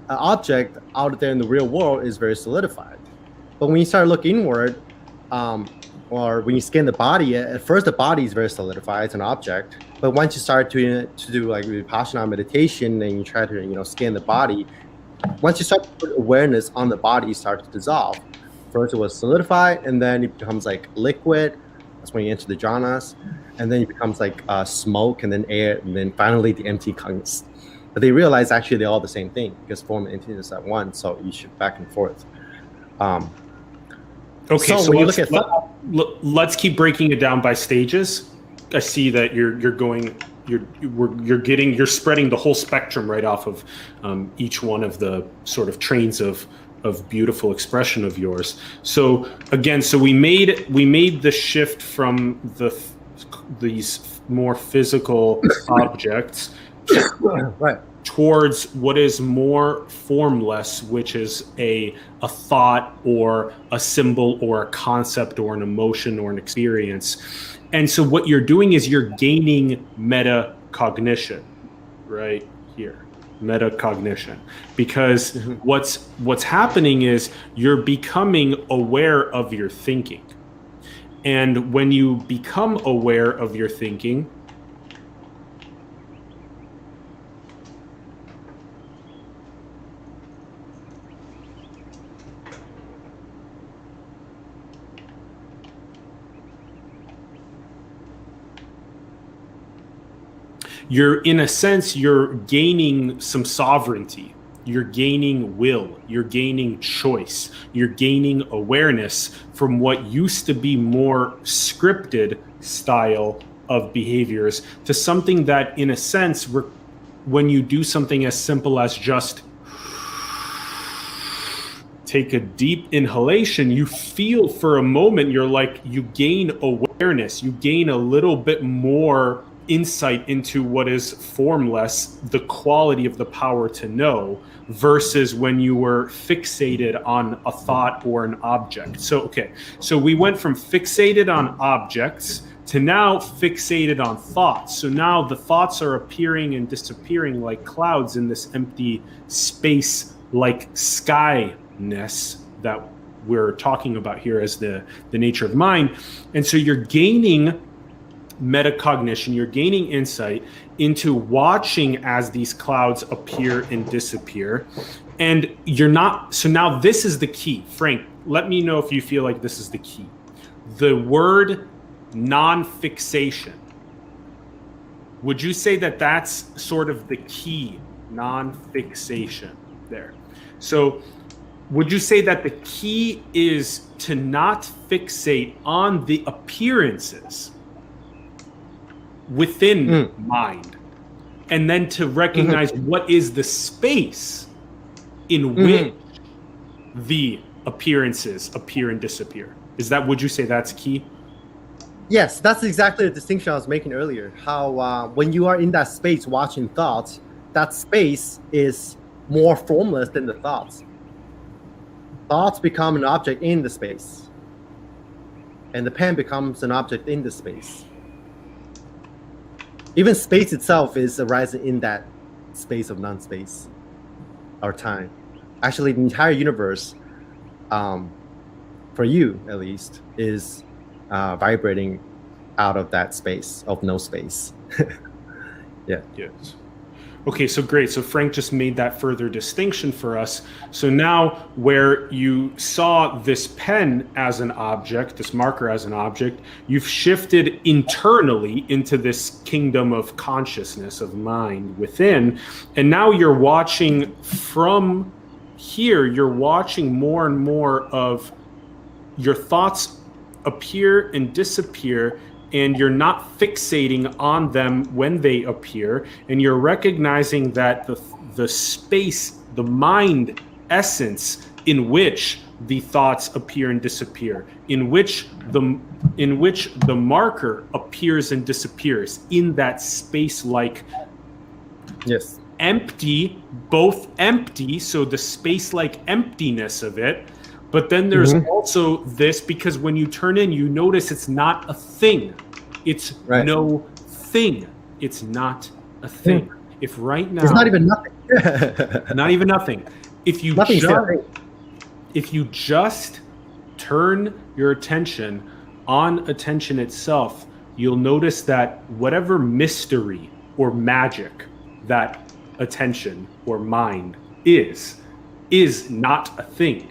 an object out there in the real world, is very solidified. But when you start looking inward, or when you scan the body, at first the body is very solidified, it's an object. But once you start to do like Vipassana meditation and you try to scan the body, once you start to put awareness on the body, you start to dissolve. First it was solidified, and then it becomes like liquid. That's when you enter the jhanas, and then it becomes like smoke, and then air, and then finally the empty comes. But they realize actually they're all the same thing because form and emptiness at one. So you shift back and forth. Okay, so let's keep breaking it down by stages. I see that you're spreading the whole spectrum right off of each one of the sort of trains of beautiful expression of yours. So again, we made the shift from these more physical objects right towards what is more formless, which is a thought or a symbol or a concept or an emotion or an experience. And so what you're doing is you're gaining metacognition right here, metacognition, because what's happening is you're becoming aware of your thinking. And when you become aware of your thinking, in a sense, you're gaining some sovereignty. You're gaining will. You're gaining choice. You're gaining awareness from what used to be more scripted style of behaviors to something that, in a sense, when you do something as simple as just take a deep inhalation, you feel for a moment, you gain awareness. You gain a little bit more insight into what is formless, the quality of the power to know, versus when you were fixated on a thought or an object. So we went from fixated on objects to now fixated on thoughts. So now the thoughts are appearing and disappearing like clouds in this empty space, like skyness that we're talking about here as the nature of mind. And so you're gaining metacognition, you're gaining insight into watching as these clouds appear and disappear. And so now this is the key. Frank, let me know if you feel like this is the key. The word non-fixation. Would you say that that's sort of the key? Non-fixation there. So would you say that the key is to not fixate on the appearances within mind, and then to recognize what is the space in which the appearances appear and disappear? Would you say that's key? Yes, that's exactly the distinction I was making earlier. How when you are in that space watching thoughts, that space is more formless than the thoughts. Thoughts become an object in the space, and the pen becomes an object in the space. Even space itself is arising in that space of non-space, or time. Actually, the entire universe for you at least, is vibrating out of that space of no space. Yeah. Yes. Okay, so great. So Frank just made that further distinction for us. So now where you saw this pen as an object, this marker as an object, you've shifted internally into this kingdom of consciousness, of mind within. And now you're watching from here, you're watching more and more of your thoughts appear and disappear, and you're not fixating on them when they appear, and you're recognizing that the space, the mind essence in which the thoughts appear and disappear, in which the marker appears and disappears, in that space-like Yes. empty, both empty, so the space-like emptiness of it, but then there's also this, because when you turn in, you notice it's not a thing. It's no thing. It's not a thing. If right now... It's not even nothing. Not even nothing. If you just turn your attention on attention itself, you'll notice that whatever mystery or magic that attention or mind is not a thing.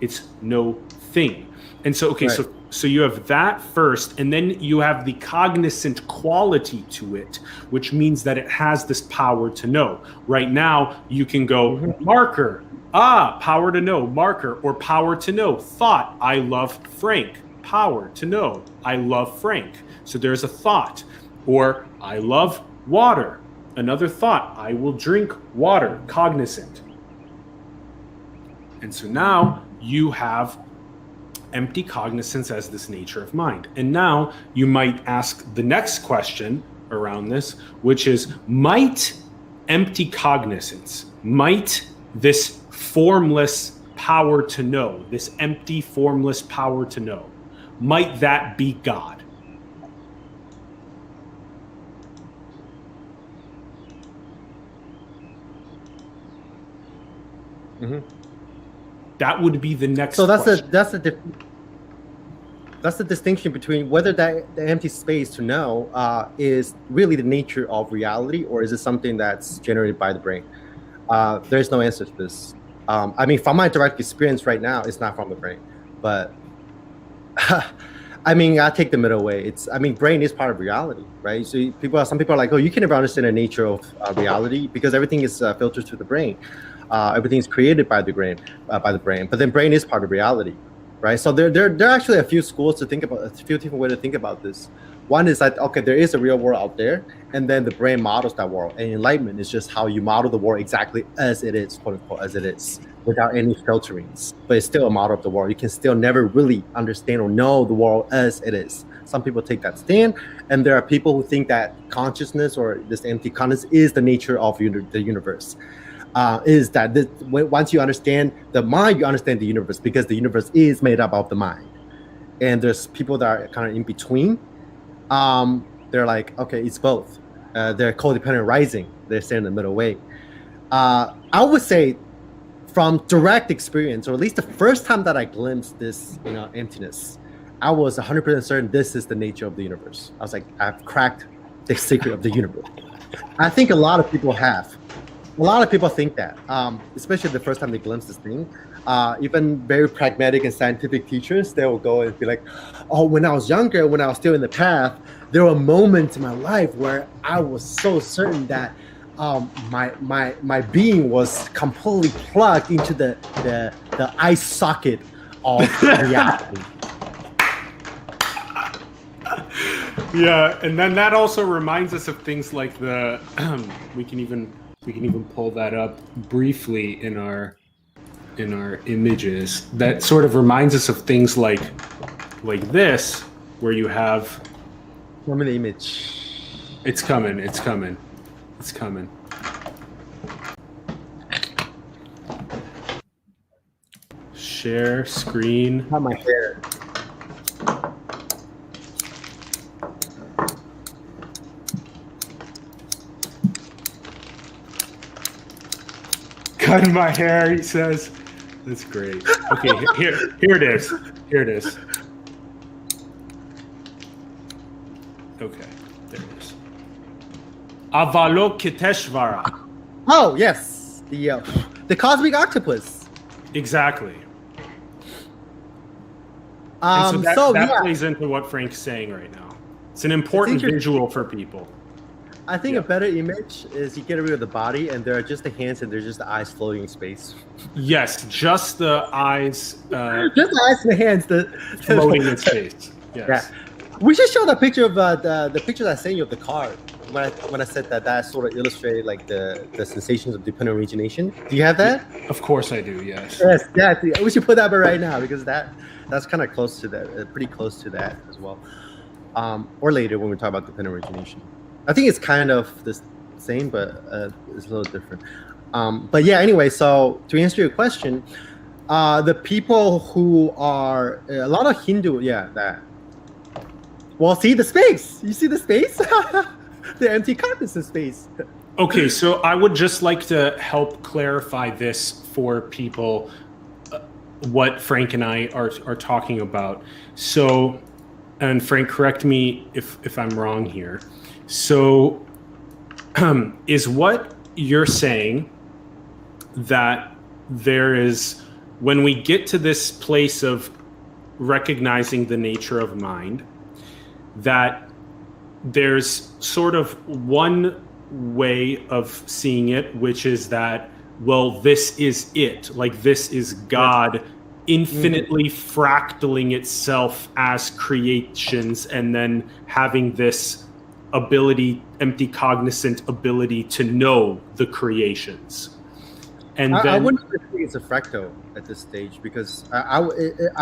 It's no thing. And so, okay, so you have that first, and then you have the cognizant quality to it, which means that it has this power to know. Right now, you can go marker, power to know, marker, or power to know, thought, I love Frank, power to know, I love Frank. So there's a thought. Or I love water, another thought, I will drink water, cognizant. And so now you have empty cognizance as this nature of mind. And now you might ask the next question around this, which is, might empty cognizance, might this formless power to know, this empty formless power to know, might that be God? That would be the next. So that's question. that's the distinction between whether the empty space to know is really the nature of reality, or is it something that's generated by the brain? There's no answer to this. I mean, from my direct experience right now, it's not from the brain, but I mean, I take the middle way. Brain is part of reality, right? So some people are like, oh, you can never understand the nature of reality because everything is filtered through the brain. Everything is created by the brain, but then brain is part of reality, right? So there are actually a few schools to think about, a few different ways to think about this. One is that, okay, there is a real world out there, and then the brain models that world. And enlightenment is just how you model the world exactly as it is, quote unquote, as it is, without any filterings. But it's still a model of the world. You can still never really understand or know the world as it is. Some people take that stand, and there are people who think that consciousness or this empty consciousness is the nature of the universe. Is that once you understand the mind, you understand the universe, because the universe is made up of the mind. And there's people that are kind of in between. They're like, okay, it's both. They're codependent rising. They're staying in the middle way. I would say, from direct experience, or at least the first time that I glimpsed this, emptiness, I was 100% certain this is the nature of the universe. I was like, I've cracked the secret of the universe. I think a lot of people have. A lot of people think that, especially the first time they glimpse this thing. Even very pragmatic and scientific teachers, they will go and be like, oh, when I was younger, when I was still in the path, there were moments in my life where I was so certain that my being was completely plugged into the eye socket of reality. Yeah, and then that also reminds us of things like the we can even pull that up briefly in our images. That sort of reminds us of things like this, where you have. Show me the image. It's coming. Share screen. How my hair. Cutting my hair, he says. That's great. Okay, here it is. Here it is. Okay, there it is. Avalokiteshvara. Oh yes, the cosmic octopus. Exactly. And so that yeah. plays into what Frank's saying right now. It's an important visual for people. I think a better image is you get rid of the body and there are just the hands and there's just the eyes floating in space. Yes, just the eyes. Just the eyes and the hands floating in space. Yes. Yeah. We should show the picture of the picture I sent you of the card when I said that sort of illustrated like the sensations of dependent origination. Do you have that? Of course I do. Yes. Yes. Yeah. We should put that up right now because that's kind of close to that, pretty close to that as well. Or later when we talk about dependent origination. I think it's kind of the same, but it's a little different. But yeah. Anyway, so to answer your question, the people who are a lot of Hindu, that. Well, see the space. You see the space? The empty carpets in space. Okay, so I would just like to help clarify this for people, what Frank and I are talking about. So, and Frank, correct me if I'm wrong here. So, is what you're saying that there is, when we get to this place of recognizing the nature of mind, that there's sort of one way of seeing it, which is that, well, this is it. Like, this is God infinitely fractaling itself as creations and then having this ability, empty cognizant ability to know the creations. And I wouldn't think it's a fractal at this stage because I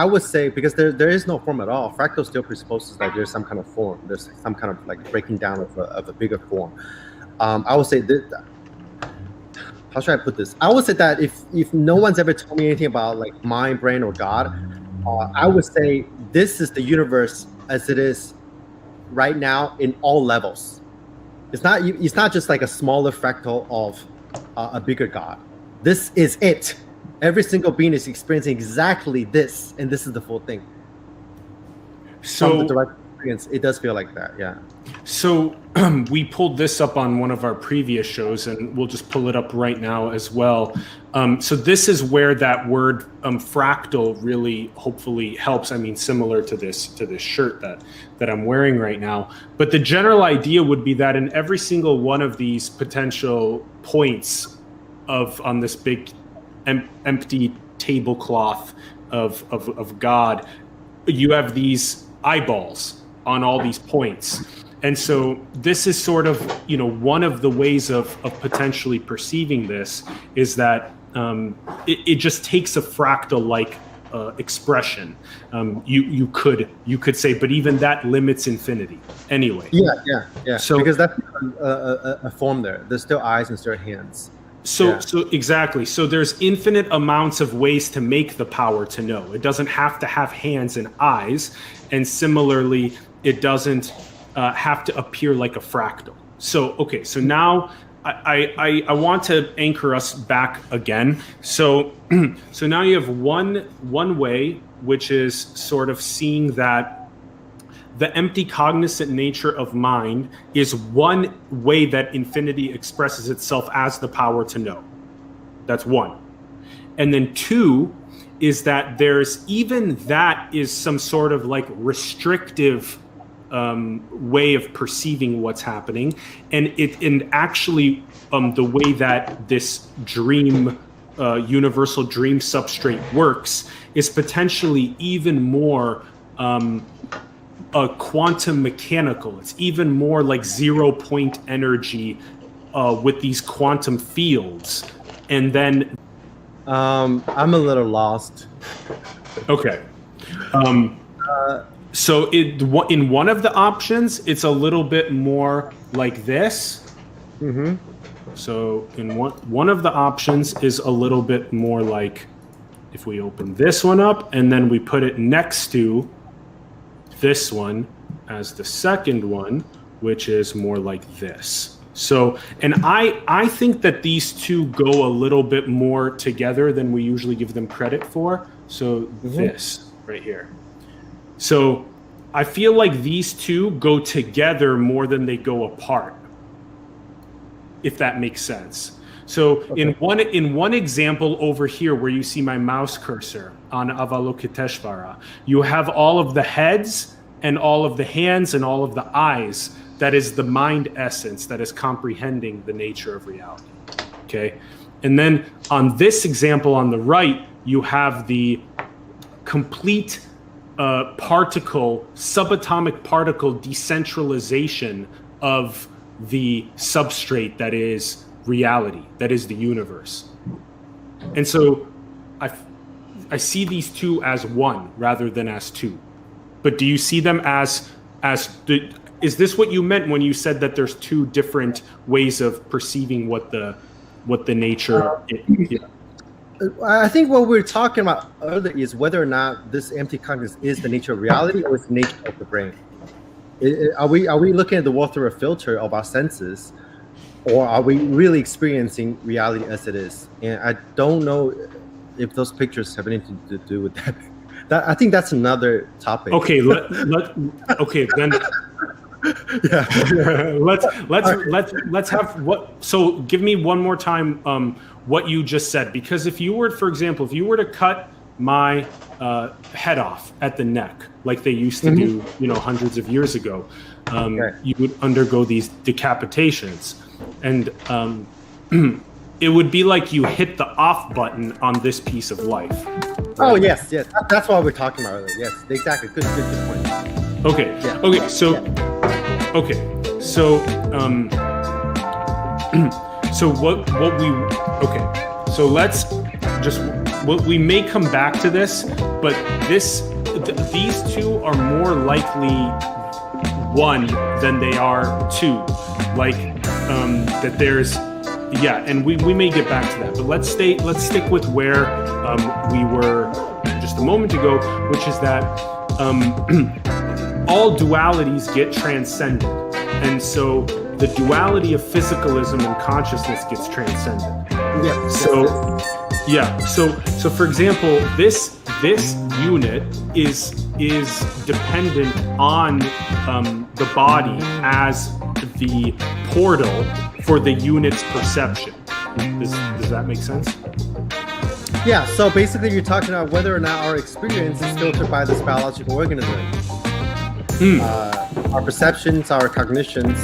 would say because there is no form at all. Fractal still presupposes that there's some kind of form. There's some kind of like breaking down of a bigger form. I would say that. How should I put this? I would say that if no one's ever told me anything about like mind, brain, or God, I would say this is the universe as it is right now in all levels. It's not just like a smaller fractal of a bigger God. This is it. Every single being is experiencing exactly this, and this is the full thing. So from the direct experience, it does feel like that, yeah. So we pulled this up on one of our previous shows, and we'll just pull it up right now as well. So this is where that word fractal really hopefully helps. I mean, similar to this shirt that I'm wearing right now. But the general idea would be that in every single one of these potential points on this big empty tablecloth of God, you have these eyeballs on all these points. And so this is sort of, one of the ways of potentially perceiving this is that it just takes a fractal-like expression. You could say, but even that limits infinity anyway. Yeah. So because that's a form there. There's still eyes and still hands. So exactly. So there's infinite amounts of ways to make the power to know. It doesn't have to have hands and eyes, and similarly, it doesn't have to appear like a fractal. So so now I want to anchor us back again. So now you have one way, which is sort of seeing that the empty cognizant nature of mind is one way that infinity expresses itself as the power to know. That's one. And then two is that there's even that is some sort of like restrictive way of perceiving what's happening. And actually the way that this dream, universal dream substrate works is potentially even more quantum mechanical. It's even more like 0-point energy with these quantum fields. And then I'm a little lost. Okay. So in one of the options, it's a little bit more like this. Mm-hmm. So in one of the options is a little bit more like, if we open this one up and then we put it next to this one as the second one, which is more like this. So, and I think that these two go a little bit more together than we usually give them credit for. So this right here. So I feel like these two go together more than they go apart, if that makes sense. So in one example over here where you see my mouse cursor on Avalokiteshvara, you have all of the heads and all of the hands and all of the eyes. That is the mind essence that is comprehending the nature of reality. Okay. And then on this example on the right, you have the complete particle, subatomic particle decentralization of the substrate that is reality, that is the universe. And so I see these two as one rather than as two. But do you see them as is this what you meant when you said that there's two different ways of perceiving what the nature is? I think what we're talking about earlier is whether or not this empty consciousness is the nature of reality or it's the nature of the brain. Are we looking at the world through a filter of our senses, or are we really experiencing reality as it is? And I don't know if those pictures have anything to do with that. I think that's another topic. Okay, okay then. Yeah. let's have what. So give me one more time what you just said, because if you were, for example, if you were to cut my head off at the neck like they used to do, hundreds of years ago, you would undergo these decapitations, and it would be like you hit the off button on this piece of life. Right? Oh yes, that's what we're talking about earlier. Yes, exactly. Good point. Okay. Yeah. Okay. So. Yeah. Okay, so so let's just we may come back to this, but these two are more likely one than they are two, like that there's and we may get back to that, but let's stick with where we were just a moment ago, which is that all dualities get transcended. And so the duality of physicalism and consciousness gets transcended. Yeah. So for example, this unit is dependent on the body as the portal for the unit's perception. Does that make sense? Yeah, so basically you're talking about whether or not our experience is filtered by this biological organism. Our perceptions, our cognitions,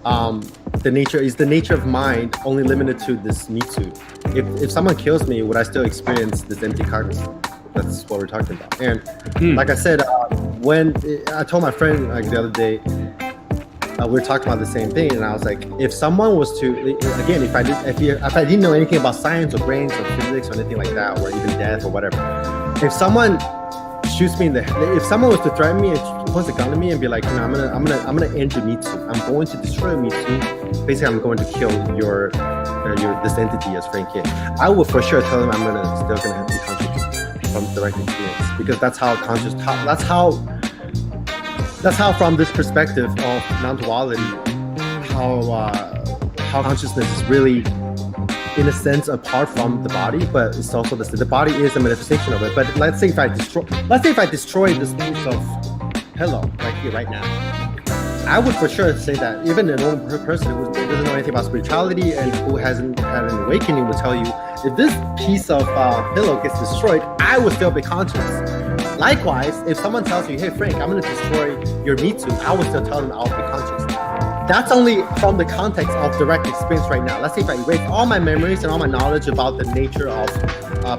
the nature of mind only limited to this me too. If someone kills me, would I still experience this empty cognition? That's what we're talking about. And like I said, when I told my friend like the other day, we were talking about the same thing, and I was like, if someone was to, again, if I didn't know anything about science or brains or physics or anything like that, or even death or whatever, if someone shoots me in the head, if someone was to threaten me and points a gun at me and be like, I'm gonna end your Me Too, I'm going to destroy Me Too, basically I'm going to kill your this entity as Frank Kidd, I will for sure tell them I'm still gonna be conscious from direct experience, because that's how from this perspective of non-duality, how consciousness is really, in a sense, apart from the body, but it's also the body is a manifestation of it. But let's say if I destroy this piece of pillow right here, right now, I would for sure say that even a normal person who doesn't know anything about spirituality and who hasn't had an awakening will tell you, if this piece of pillow gets destroyed, I will still be conscious. Likewise, if someone tells you, hey Frank, I'm going to destroy your Me Too, I will still tell them I'll be conscious. That's only from the context of direct experience right now. Let's say if I erase all my memories and all my knowledge about the nature of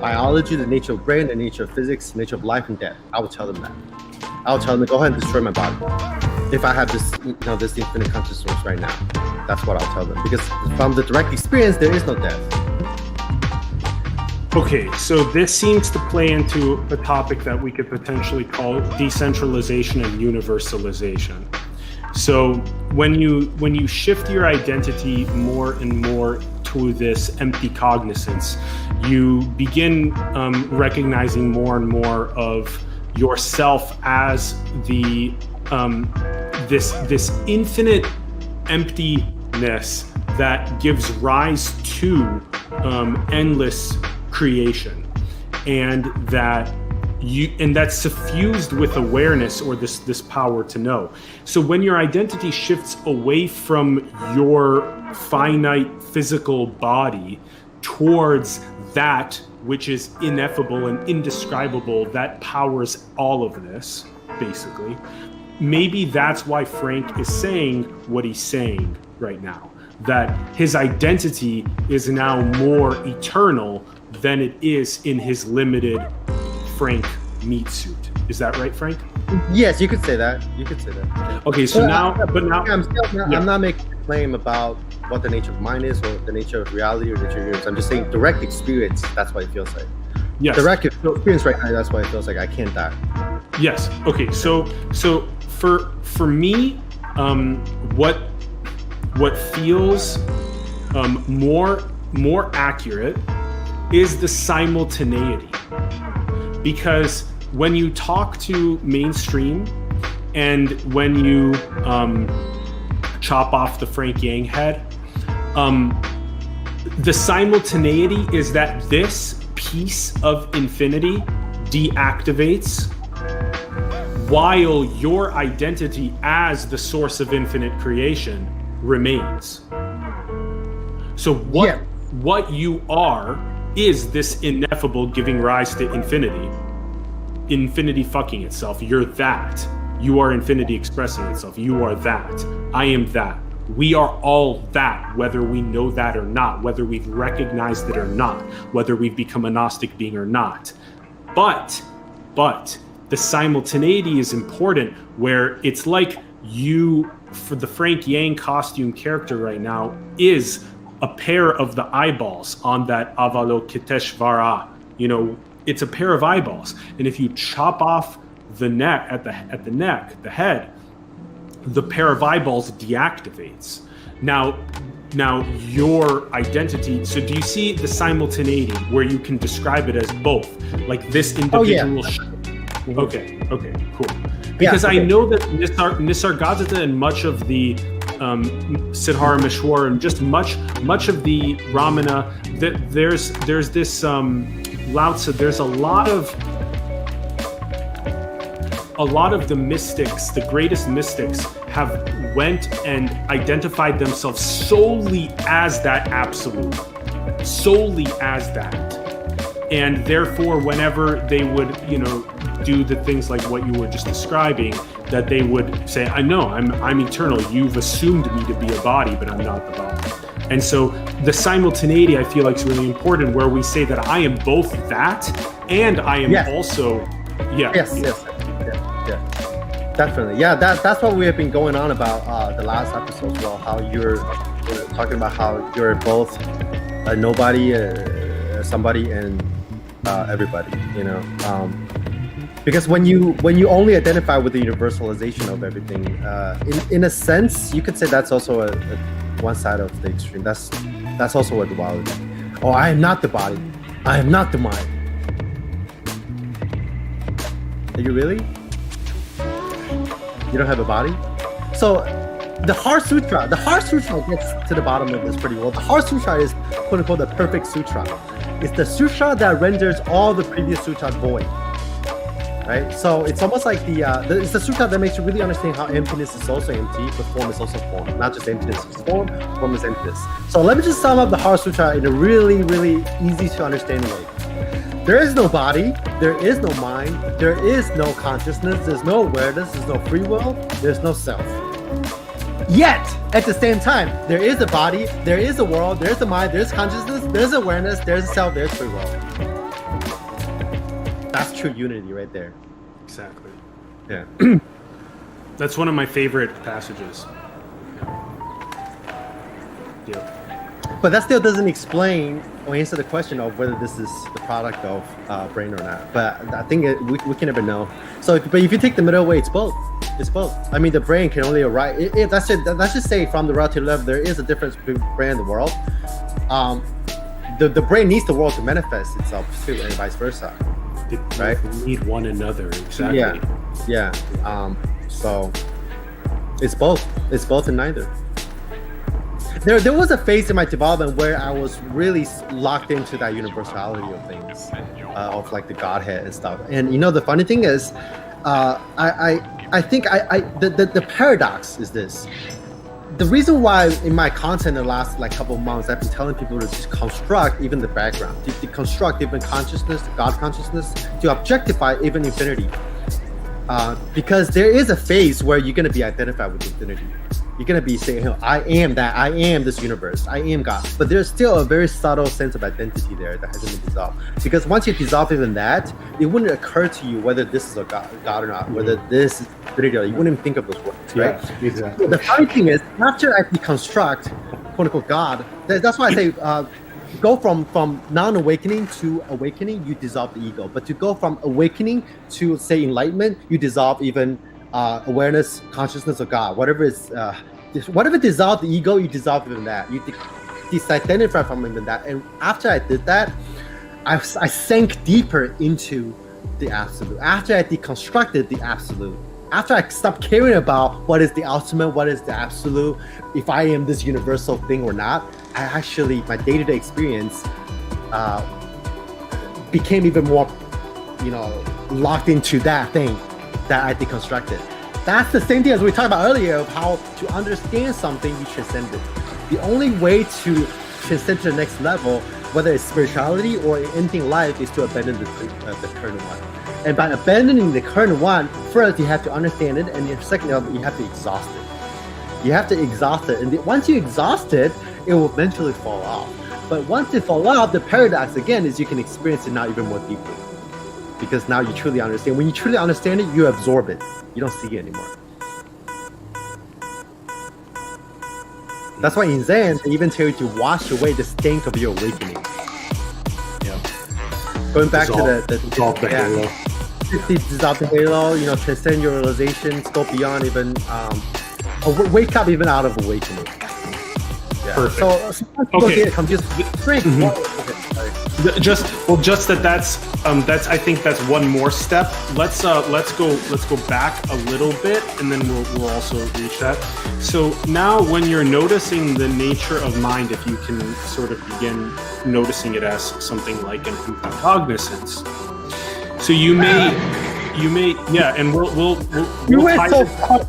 biology, the nature of brain, the nature of physics, the nature of life and death, I will tell them that. I will tell them to go ahead and destroy my body. If I have this, this infinite consciousness right now, that's what I'll tell them. Because from the direct experience, there is no death. Okay, so this seems to play into a topic that we could potentially call decentralization and universalization. So when you shift your identity more and more to this empty cognizance, you begin recognizing more and more of yourself as the this infinite empty infiniteness that gives rise to endless creation, and that's suffused with awareness, or this power to know. So when your identity shifts away from your finite physical body towards that which is ineffable and indescribable, that powers all of this, basically, maybe that's why Frank is saying what he's saying right now, that his identity is now more eternal than it is in his limited Frank meat suit. Is that right, Frank? Yes, you could say that. Okay, so now I'm not making a claim about what the nature of mind is, or the nature of reality, or the nature of universe. I'm just saying direct experience. That's what it feels like. Yes. Direct experience right now. That's why it feels like I can't die. Yes. Okay. So for me, what feels more accurate is the simultaneity, because when you talk to mainstream and when you chop off the Frank Yang head, the simultaneity is that this piece of infinity deactivates while your identity as the source of infinite creation remains. So what you are is this ineffable giving rise to infinity fucking itself. You're that. You are infinity expressing itself. You are that. I am that. We are all that, whether we know that or not, whether we've recognized it or not, whether we've become a Gnostic being or not. But the simultaneity is important, where it's like you, for the Frank Yang costume character right now, is a pair of the eyeballs on that Avalokiteshvara. It's a pair of eyeballs. And if you chop off the neck, at the neck, the head, the pair of eyeballs deactivates. Now your identity. So do you see the simultaneity where you can describe it as both, like this individual? Okay, cool. Because I know that Nisargadatta and much of the Siddhara Mishwar and just much of the Ramana, that there's this Lao Tzu. There's a lot of the mystics, the greatest mystics, have went and identified themselves solely as that absolute, solely as that. And therefore, whenever they would, do the things like what you were just describing, that they would say, I know, I'm eternal. You've assumed me to be a body, but I'm not the body. And so the simultaneity, I feel like, is really important, where we say that I am both that and I am also, Yes. Definitely. Yeah, that's what we have been going on about the last episode as well, how you're talking about how you're both a nobody, somebody, and everybody, because when you only identify with the universalization of everything, in a sense, you could say that's also a one side of the extreme. That's also a duality. Oh, I am not the body. I am not the mind. Are you really? You don't have a body? So the Heart Sutra gets to the bottom of this pretty well. The Heart Sutra is quote unquote the perfect sutra. It's the sutra that renders all the previous sutras void. Right? So it's almost like it's the sutra that makes you really understand how emptiness is also empty, but form is also form. Not just emptiness is form is emptiness. So let me just sum up the Heart Sutra in a really, really easy to understand way. There is no body, there is no mind, there is no consciousness, there's no awareness, there's no free will, there's no self. Yet, at the same time, there is a body, there is a world, there's a mind, there's consciousness, there's awareness, there's a self, there's free will. That's true unity right there. Exactly. Yeah. That's one of my favorite passages. Yeah. But that still doesn't explain or answer the question of whether this is the product of brain or not. But I think we can never know. So, but if you take the middle way, it's both. It's both. I mean, the brain can only arrive. Let's just say from the relative level, there is a difference between the brain and the world. The brain needs the world to manifest itself too, and vice versa. Right? We need one another. Exactly. Yeah. So it's both. It's both and neither. there was a phase in my development where I was really locked into that universality of things, of like the Godhead and stuff. And you know, the funny thing is, I think the paradox is this. The reason why in my content in the last like couple of months, I've been telling people to deconstruct even the background, to deconstruct even consciousness, God consciousness, to objectify even infinity. Because there is a phase where you're going to be identified with infinity. You're going to be saying, I am that, I am this universe, I am God. But there's still a very subtle sense of identity there that hasn't been dissolved. Because once you dissolve even that, it wouldn't occur to you whether this is a God or not, whether this is infinity or not. You wouldn't even think of those words, right? Yeah, exactly. The funny thing is, after I deconstruct, quote unquote, God, that's why I say, go from non-awakening to awakening, you dissolve the ego. But to go from awakening to, say, enlightenment, you dissolve even awareness, consciousness of God. Whatever dissolve the ego, you dissolve even that. You disidentify from even that. And after I did that, I sank deeper into the absolute. After I deconstructed the absolute, after I stopped caring about what is the ultimate, what is the absolute, if I am this universal thing or not, my day-to-day experience became even more, locked into that thing that I deconstructed. That's the same thing as we talked about earlier of how to understand something, you transcend it. The only way to transcend to the next level, whether it's spirituality or anything in life, is to abandon the current one. And by abandoning the current one, first you have to understand it, and second, you have to exhaust it. You have to exhaust it, and once you exhaust it, it will eventually fall off. But once it falls off, the paradox again is you can experience it now even more deeply. Because now you truly understand. When you truly understand it, you absorb it. You don't see it anymore. That's why in Zen, they even tell you to wash away the stink of your awakening. Yeah. Going back to the dissolve the halo. Dissolve the halo, transcend your realizations, go beyond even, wake up even out of awakening. Yeah. Perfect. So sometimes people get confused. Drink. That's I think that's one more step. Let's go back a little bit, and then we'll also reach that. So now when you're noticing the nature of mind, if you can sort of begin noticing it as something like an cognizance. So you may and we'll you went so far.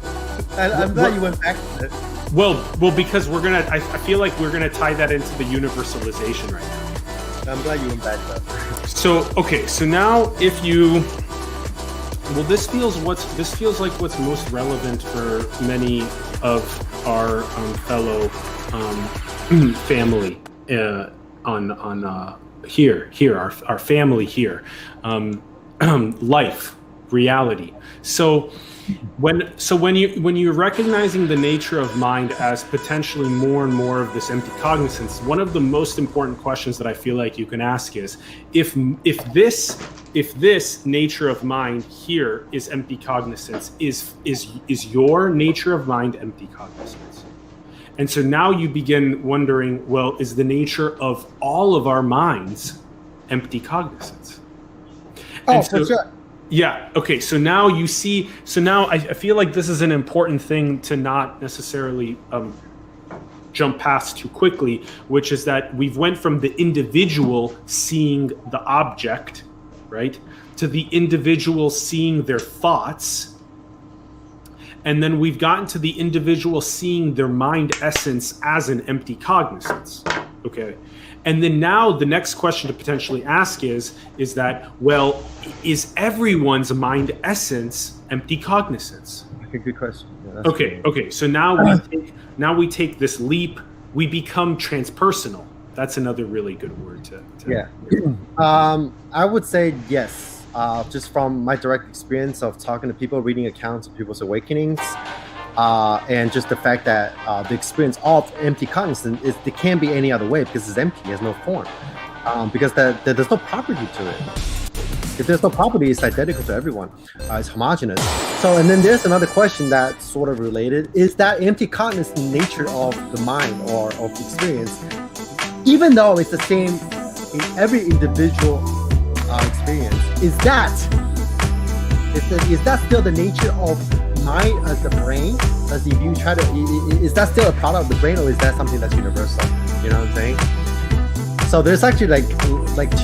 I'm glad you went back to it. Well, because I feel like we're gonna tie that into the universalization right now. I'm glad you went back to that. So now this feels like what's most relevant for many of our fellow family our family here, life, reality. So when you're recognizing the nature of mind as potentially more and more of this empty cognizance, one of the most important questions that I feel like you can ask is if this nature of mind here is empty cognizance, is your nature of mind empty cognizance? And so now you begin wondering, well, is the nature of all of our minds empty cognizance? Oh, for sure. Yeah. Okay. So now you see. So now I feel like this is an important thing to not necessarily jump past too quickly, which is that we've went from the individual seeing the object, right, to the individual seeing their thoughts, and then we've gotten to the individual seeing their mind essence as an empty cognizance. Okay. And then now the next question to potentially ask is that, well, is everyone's mind essence empty cognizance? Okay, good question. Yeah, okay. So now we take this leap. We become transpersonal. That's another really good word to yeah. I would say yes. Just from my direct experience of talking to people, reading accounts of people's awakenings, and just the fact that the experience of empty cognizance is it can't be any other way because it's empty, it has no form, because there's no property to it. If there's no property, it's identical to everyone. It's homogeneous. So, and then there's another question that's sort of related: is that empty cognizant nature of the mind or of the experience, even though it's the same in every individual experience, is that still the nature of mind as the brain, as if you try to, is that still a product of the brain, or is that something that's universal? You know what I'm saying? So there's actually like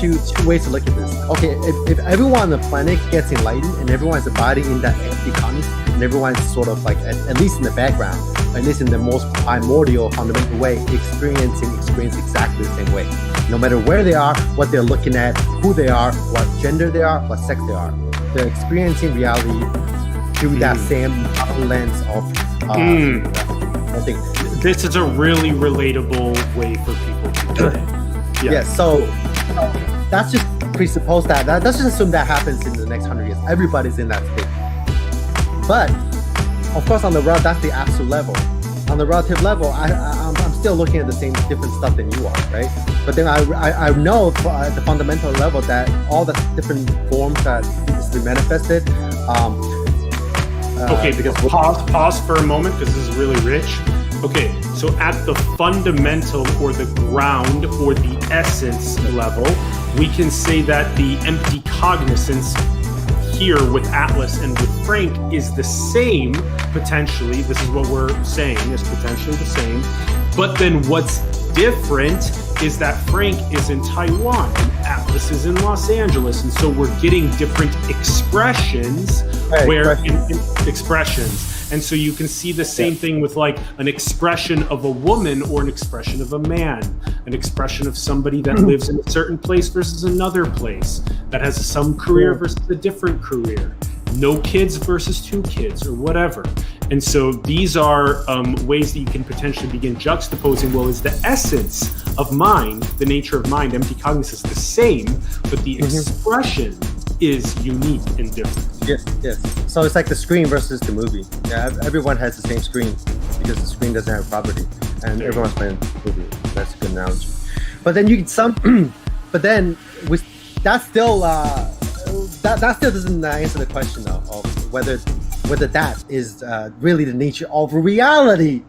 two ways to look at this. Okay, if everyone on the planet gets enlightened and everyone's abiding in that economy, and everyone's sort of like at least in the background, at least in the most primordial, fundamental way, experience exactly the same way. No matter where they are, what they're looking at, who they are, what gender they are, what sex they are, they're experiencing reality through that same lens of thing. This is a really relatable way for people to do it. Yeah. So that's just presuppose that. Let's just assume that happens in the next 100 years. Everybody's in that state. But of course, on the road, that's the absolute level. On the relative level, I'm still looking at the same different stuff than you are, right? But then I know at the fundamental level that all the different forms that is to be manifested. Okay, because pause for a moment, because this is really rich. Okay, so at the fundamental or the ground or the essence level, we can say that the empty cognizance here with Atlas and with Frank is the same, potentially. This is what we're saying, is potentially the same. But then what's different is that Frank is in Taiwan and Atlas is in Los Angeles. And so we're getting different expressions expressions. And so you can see the same thing with like an expression of a woman or an expression of a man, an expression of somebody that lives in a certain place versus another place, that has some career versus a different career, no kids versus 2 kids or whatever. And so these are ways that you can potentially begin juxtaposing. Well, is the essence of mind, the nature of mind, empty cognizance, the same, but the expression is unique and different. Yes. So it's like the screen versus the movie. Yeah, everyone has the same screen because the screen doesn't have property, and everyone's playing the movie. That's a good analogy. But then but then with that still that still doesn't answer the question though of whether that is really the nature of reality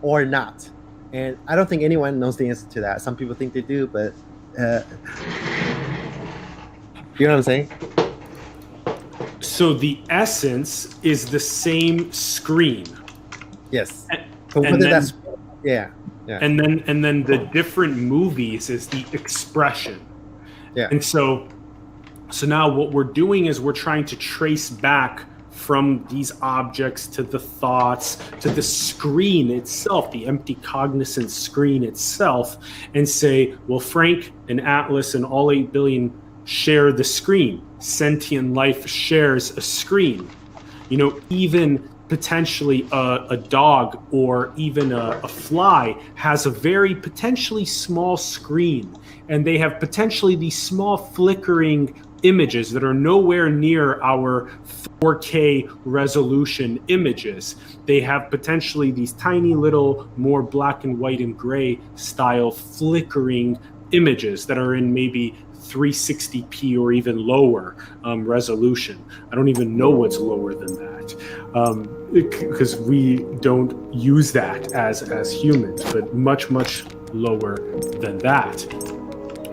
or not. And I don't think anyone knows the answer to that. Some people think they do, but you know what I'm saying? So the essence is the same screen. Yes. And then, yeah. And then the different movies is the expression. Yeah. And so now what we're doing is we're trying to trace back from these objects to the thoughts to the screen itself, the empty cognizant screen itself, and say, well, Frank and Atlas and all 8 billion share the screen. Sentient life shares a screen. You know, even potentially a dog or even a fly has a very potentially small screen, and they have potentially these small flickering images that are nowhere near our 4K resolution images. They have potentially these tiny little more black and white and gray style flickering images that are in maybe 360p or even lower resolution. I don't even know what's lower than that because we don't use that as humans, but much lower than that.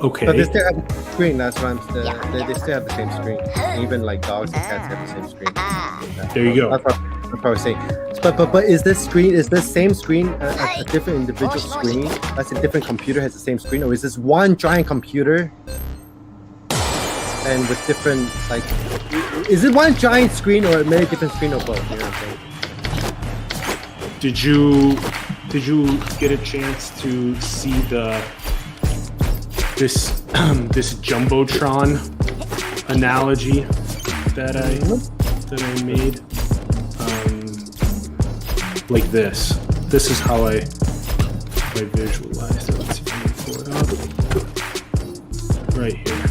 Okay. But they still have the screen. That's what I'm saying. They still have the same screen. Even like dogs and cats have the same screen. There you go. That's what I was saying. But is this same screen a different individual screen? That's a different computer has the same screen, or is this one giant computer? And with different, like, is it one giant screen or many different screen or both? You know what I'm saying? Did you get a chance to see this jumbotron analogy that I made? Like this. This is how I visualize it. Let's see if I can pull it up. Right here.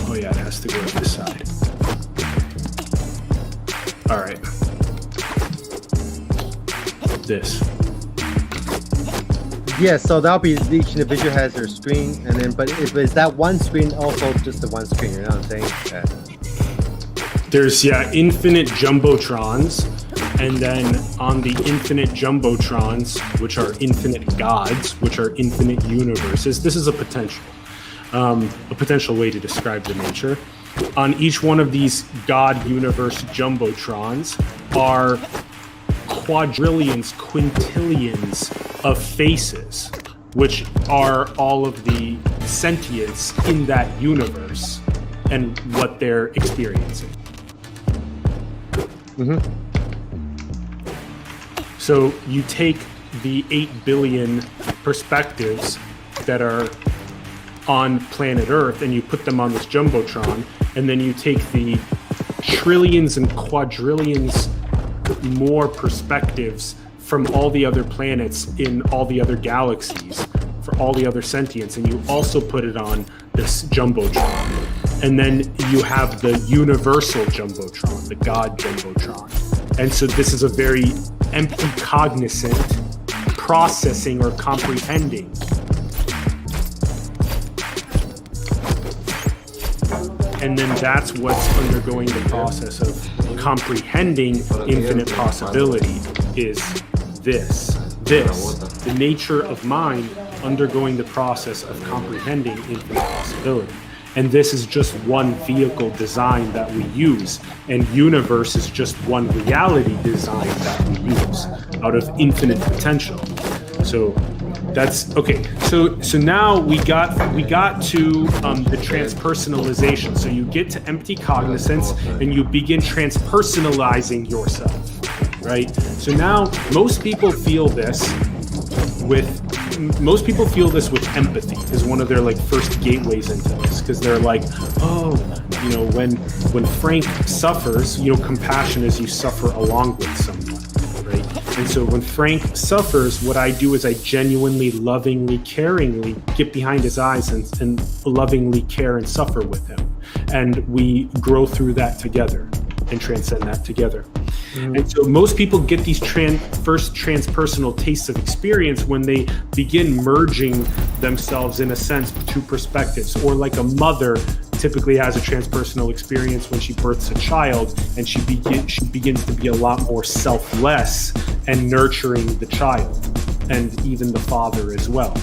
Oh yeah, it has to go to this side. All right. This. Yeah, so that'll be each individual has their screen, and then but is that one screen also just the one screen? You know what I'm saying? Yeah. There's infinite jumbotrons, and then on the infinite jumbotrons, which are infinite gods, which are infinite universes. This is a potential way to describe the nature. on each one of these God universe jumbotrons are quadrillions, quintillions of faces, which are all of the sentience in that universe and what they're experiencing. So you take the 8 billion perspectives that are on planet Earth and you put them on this jumbotron, and then you take the trillions and quadrillions more perspectives from all the other planets in all the other galaxies for all the other sentience, and you also put it on this jumbotron. And then you have the universal jumbotron, the God jumbotron. And so this is a very empty cognizant processing or comprehending. And then that's what's undergoing the process of comprehending infinite possibility is this, the nature of mind undergoing the process of comprehending infinite possibility. And this is just one vehicle design that we use, and universe is just one reality design that we use out of infinite potential. So that's okay. So now we got to the transpersonalization. So you get to empty cognizance and you begin transpersonalizing yourself, right? So now most people feel this with empathy is one of their like first gateways into this, because they're like, oh, you know, when Frank suffers, you know, compassion is you suffer along with someone, right? And so when Frank suffers, what I do is I genuinely, lovingly, caringly get behind his eyes and lovingly care and suffer with him, and we grow through that together and transcend that together. And so most people get these first transpersonal tastes of experience when they begin merging themselves, in a sense, two perspectives. Or like a mother typically has a transpersonal experience when she births a child, and she begins to be a lot more selfless and nurturing the child, and even the father as well.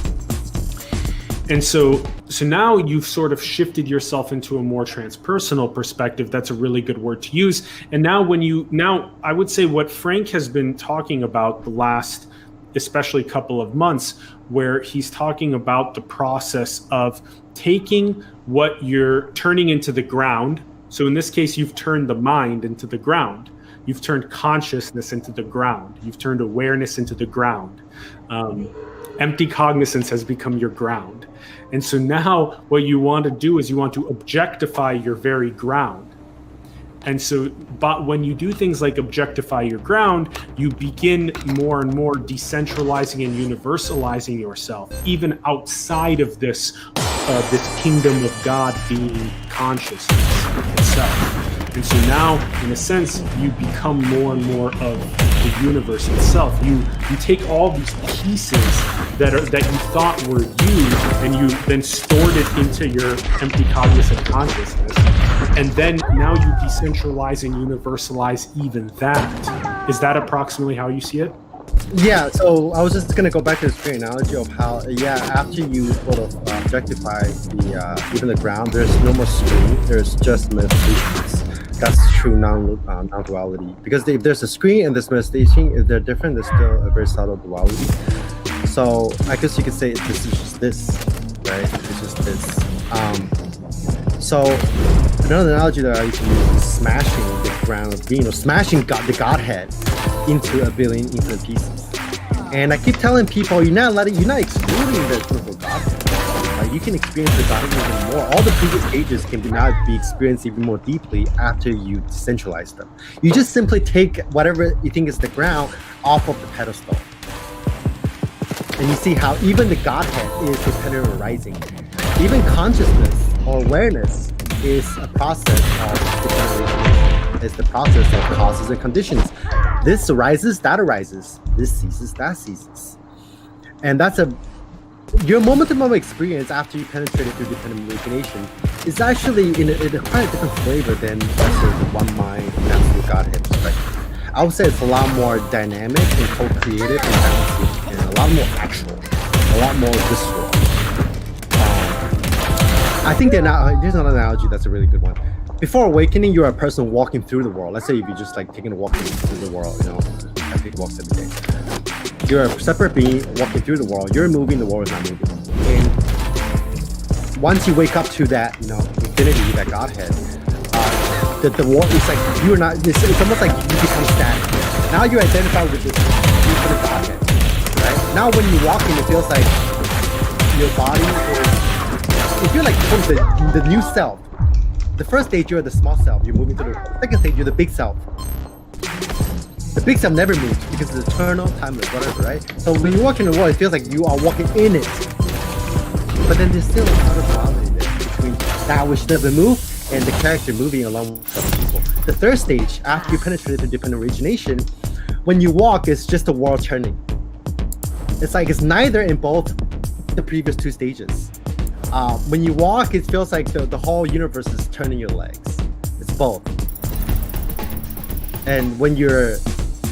And so now you've sort of shifted yourself into a more transpersonal perspective. That's a really good word to use. And now I would say what Frank has been talking about the last, especially couple of months, where he's talking about the process of taking what you're turning into the ground. So in this case, you've turned the mind into the ground. You've turned consciousness into the ground. You've turned awareness into the ground. Empty cognizance has become your ground. And so now what you want to do is you want to objectify your very ground. And so, but when you do things like objectify your ground, you begin more and more decentralizing and universalizing yourself, even outside of this kingdom of God being consciousness itself. And so now, in a sense, you become more and more of the universe itself. You take all these pieces that you thought were you, and you then stored it into your empty cognizant consciousness. And then now you decentralize and universalize even that. Is that approximately how you see it? Yeah, so I was just going to go back to this great analogy of how, after you sort of objectify even the ground, there's no more screen, there's just manifestations. That's true non-duality. Because if there's a screen and there's manifestation, if they're different, there's still a very subtle duality. So I guess you could say this is just this, right? It's just this. So another analogy that I used to use is smashing the ground of being, or smashing the Godhead into a billion infinite pieces. And I keep telling people, you're not excluding the triple Godhead. Like, you can experience the Godhead even more. All the previous stages can now be experienced even more deeply after you decentralize them. You just simply take whatever you think is the ground off of the pedestal. And you see how even the Godhead is repetitive arising. Even consciousness or awareness is a process of degeneration. It's the process of causes and conditions. This arises, that arises. This ceases, that ceases. And that's your moment-to-moment experience after you penetrated through dependent origination is actually in a quite a different flavor than the one mind and absolute Godhead perspective. I would say it's a lot more dynamic and co-creative and balancing, and a lot more actual, a lot more visceral. I think there's another analogy that's a really good one. before awakening, you're a person walking through the world. Let's say if you're just like taking a walk through the world, you know, I take walks every day. You're a separate being walking through the world. You're moving, the world is not moving. And once you wake up to that, you know, infinity, that Godhead, the world is like you're not. It's almost like you become static. Now you identify with this infinite Godhead, right? Now when you walk in, it feels like your body is. It feels like the new self. The first stage you're the small self. You're moving to the second stage. You're the big self. The big self never moves because it's eternal, timeless, whatever, right? So when you walk in the world, it feels like you are walking in it. But then there's still a lot of duality there between that which doesn't move and the character moving along with other people. The third stage, after you penetrate into dependent origination, when you walk, it's just the world turning. It's like it's neither in both the previous two stages. When you walk, it feels like the whole universe is turning your legs. It's both. And when you're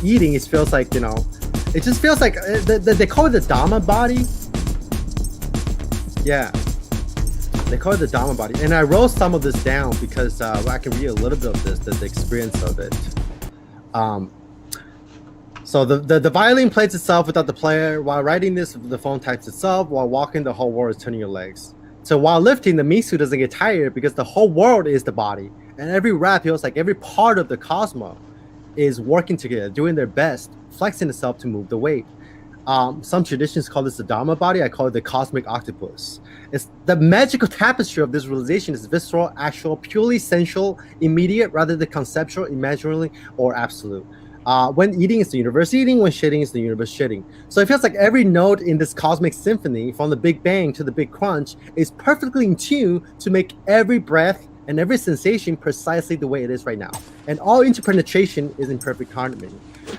eating, it feels like, you know, it just feels like they call it the Dhamma body. Yeah, they call it the Dhamma body. And I wrote some of this down because I can read a little bit of this, the experience of it. So the violin plays itself without the player. While writing this, the phone types itself. While walking, the whole world is turning your legs. So while lifting, the Misu doesn't get tired because the whole world is the body. And every rap feels like every part of the cosmos is working together, doing their best, flexing itself to move the weight. Some traditions call this the Dhamma body. I call it the cosmic octopus. It's the magical tapestry of this realization is visceral, actual, purely sensual, immediate, rather than conceptual, imaginary, or absolute. When eating is the universe eating, when shitting is the universe shitting. So it feels like every note in this cosmic symphony, from the Big Bang to the Big Crunch, is perfectly in tune to make every breath and every sensation precisely the way it is right now. And all interpenetration is in perfect harmony.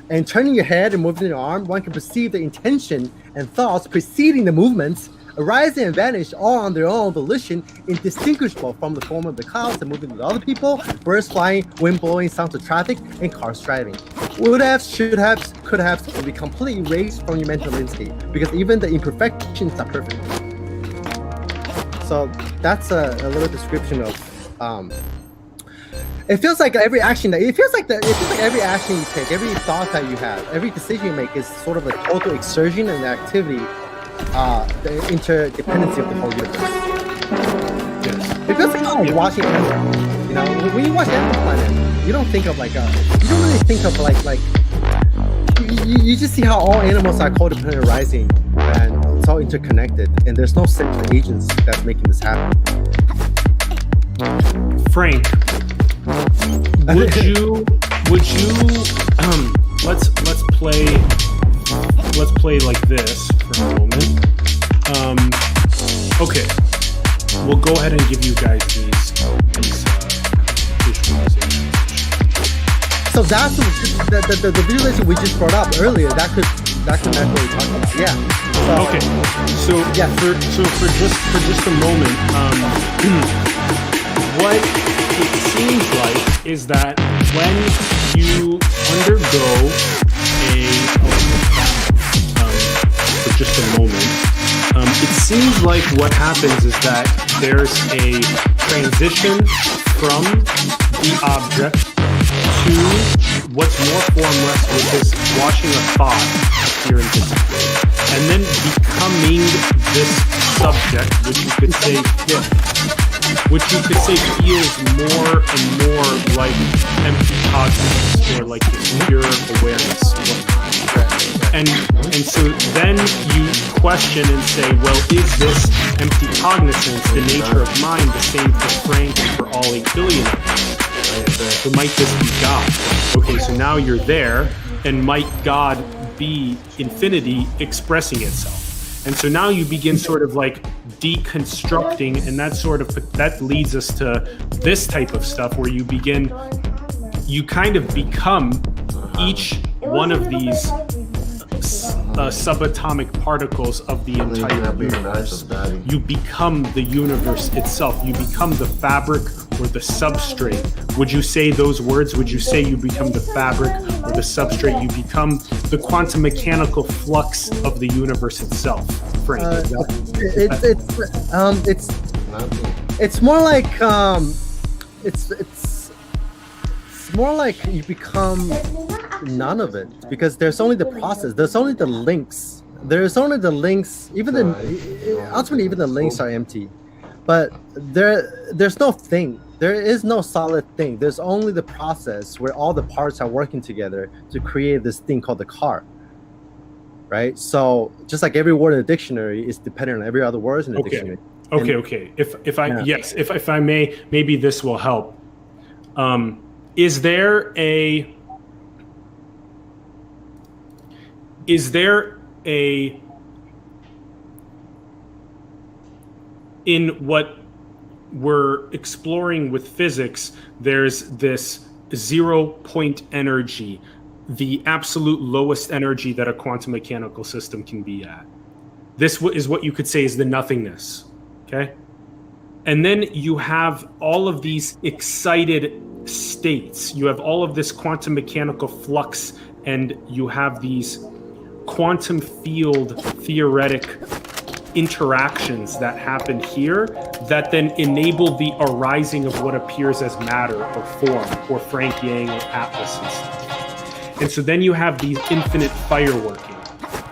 And turning your head and moving your arm, one can perceive the intention and thoughts preceding the movements, arising and vanish all on their own volition, indistinguishable from the form of the clouds that moving with other people, birds flying, wind blowing, sounds of traffic, and cars driving. Would have, should have, could have, will be completely erased from your mental landscape because even the imperfections are perfect. So that's a little description of. It feels like every action every action you take, every thought that you have, every decision you make is sort of a total exertion and activity, the interdependency of the whole universe. Yes. It feels like watching animals. You know, when you watch Animal Planet, you don't think of you don't really think of you just see how all animals are codependent arising and it's all interconnected and there's no central agents that's making this happen. Frank, would you let's play like this for a moment. Okay, we'll go ahead and give you guys these visualizations. So that's the visualization we just brought up earlier. That could match what we're talking about. Yeah. So, okay. So yeah. For just a moment, what it seems like is that when you undergo for just a moment, it seems like what happens is that there's a transition from the object to what's more formless, which is watching a thought appear in display, and then becoming this subject, which you could say feels more and more like empty cosmos or like this pure awareness. And so then you question and say, well, is this empty cognizance, the nature of mind, the same for Frank and for all 8 billion of us? So might this be God? Okay, so now you're there, and might God be infinity expressing itself? And so now you begin sort of like deconstructing, and that leads us to this type of stuff where you kind of become each one of these subatomic particles of the entire universe. You become the universe itself. You become the fabric or the substrate. Would you say those words? Would you say you become the fabric or the substrate? You become the quantum mechanical flux of the universe itself, Frank. It's more like it's more like you become none of it because there's only the process. There's only the links. Ultimately even the links are empty. But there's no thing. There is no solid thing. There's only the process where all the parts are working together to create this thing called the car. Right? So just like every word in the dictionary is dependent on every other word in the dictionary. Okay. If I may, maybe this will help. Is there a in what we're exploring with physics, there's this 0 point energy, the absolute lowest energy that a quantum mechanical system can be at. This is what you could say is the nothingness, okay? And then you have all of these excited states. You have all of this quantum mechanical flux, and you have these quantum field theoretic interactions that happen here that then enable the arising of what appears as matter or form or Frank Yang or Atlas and stuff. And so then you have these infinite fireworking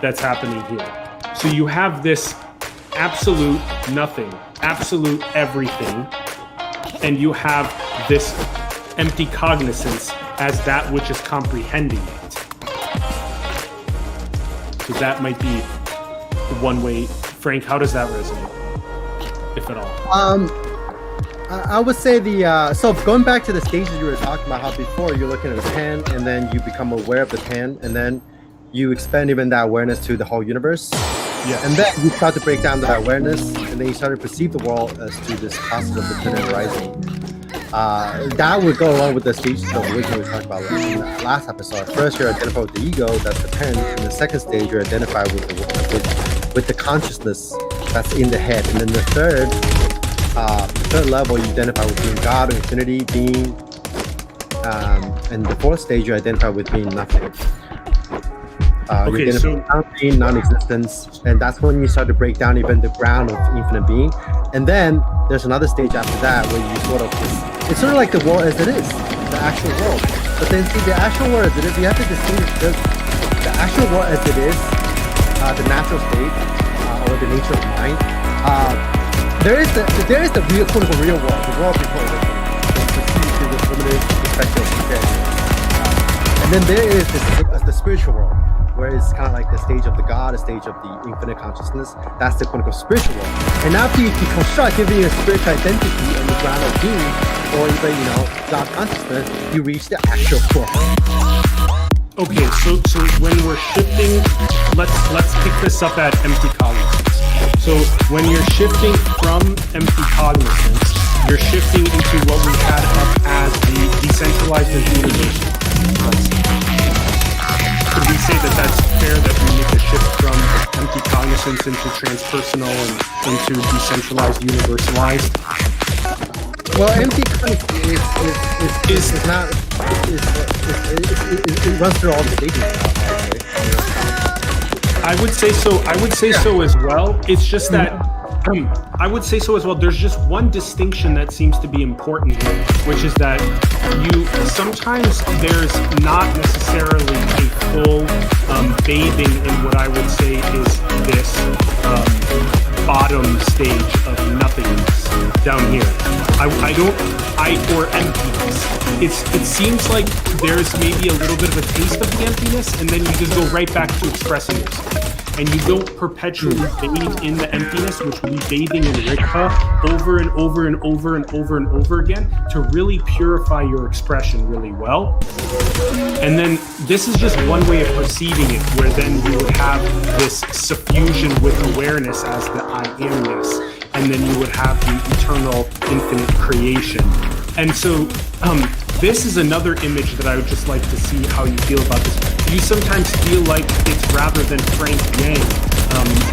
that's happening here. So you have this absolute nothing, absolute everything, and you have this empty cognizance as that which is comprehending it. So that might be one way. Frank, how does that resonate, if at all? I would say so going back to the stages you were talking about, how before you're looking at a pen and then you become aware of the pen and then you expand even that awareness to the whole universe. Yeah. And then you start to break down that awareness and then you start to perceive the world as to this process of infinite rising. That would go along with the stages of awakening we talked about in the last episode. First, you're identified with the ego, that's the pen. And the second stage, you're identified with the consciousness that's in the head. And then the third level, you identify with being God or infinity, being. And the fourth stage, you identify with being nothing. Being non-existence, and that's when you start to break down even the ground of infinite being. And then there's another stage after that where you sort of it's sort of like the world as it is, the actual world. But then see the actual world as it is, you have to distinguish the actual world as it is, the natural state, or the nature of mind. There is the real quote unquote real world, the world before awakening, perceived through this limited perspective of experience. And then there is the spiritual world, where it's kind of like the stage of the God, the stage of the infinite consciousness. That's the quote unquote spiritual world. And after you deconstruct, giving a spiritual identity on the ground of being, or even God consciousness, you reach the actual world. Okay, so when we're shifting, let's pick this up at empty cognizance. So when you're shifting from empty cognizance, you're shifting into what we had up as the decentralized and universal. Could we say that that's fair, that we make a shift from empty cognizance into transpersonal and into decentralized, universalized? Well, empty cognizance is not. It runs through all the stages. I would say so. I would say so as well. It's just that I would say so as well. There's just one distinction that seems to be important here, which is that sometimes there's not necessarily a full bathing in what I would say is this bottom stage of nothingness down here. Or emptiness. It seems like there's maybe a little bit of a taste of the emptiness, and then you just go right back to expressing yourself. And you don't perpetually bathe in the emptiness, which will be bathing in Rigpa over and over and over and over and over again to really purify your expression really well. And then this is just one way of perceiving it, where then you would have this suffusion with awareness as the I amness, and then you would have the eternal infinite creation. And so this is another image that I would just like to see how you feel about this. Do you sometimes feel like it's rather than Frank Yang,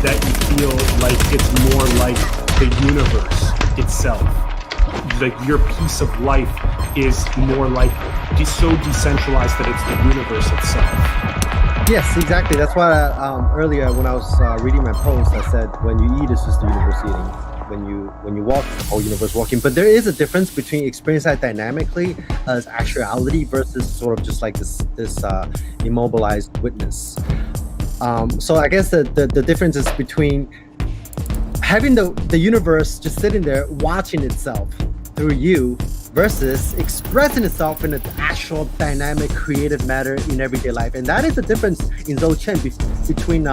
that you feel like it's more like the universe itself? Like your piece of life is more like so decentralized that it's the universe itself. Yes, exactly. That's why earlier when I was reading my post, I said when you eat, it's just the universe eating. when you walk, the whole universe walking. But there is a difference between experience that dynamically as actuality versus sort of just like this immobilized witness. So I guess the difference is between having the universe just sitting there watching itself through you versus expressing itself in an actual dynamic creative matter in everyday life. And that is the difference in Zhou between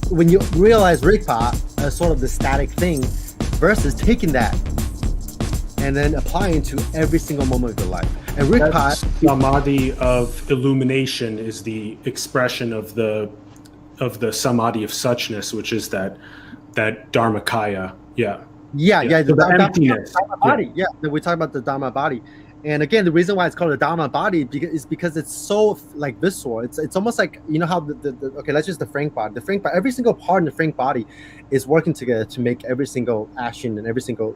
when you realize Rigpa as sort of the static thing versus taking that and then applying to every single moment of your life. And Rigpa, samadhi of illumination is the expression of the samadhi of suchness, which is that Dharmakaya. The emptiness. Dharma body. Yeah, we talk about the Dharma body. And again, the reason why it's called a Dharma body is because it's so like visceral. It's almost like, you know how okay, let's just the Frank body. The Frank body, every single part in the Frank body is working together to make every single action and every single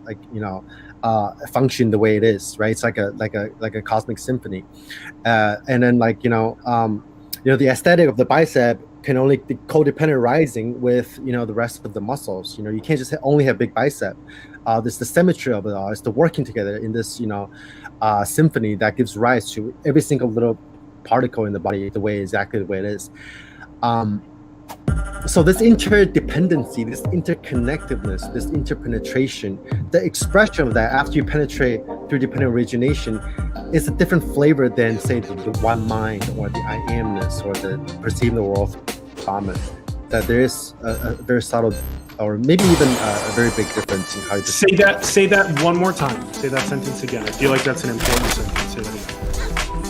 function the way it is, right? It's like a cosmic symphony. And then the aesthetic of the bicep can only be codependent rising with the rest of the muscles. You can't just only have big bicep. There's the symmetry of it all. It's the working together in this symphony that gives rise to every single little particle in the body exactly the way it is. So this interdependency, this interconnectedness, this interpenetration, the expression of that after you penetrate through dependent origination is a different flavor than, say, the one mind or the I amness or the perceiving the world through common. That there is a very subtle, or maybe even a very big difference in how you say that one more time. Say that sentence again. I feel like that's an important sentence. Say that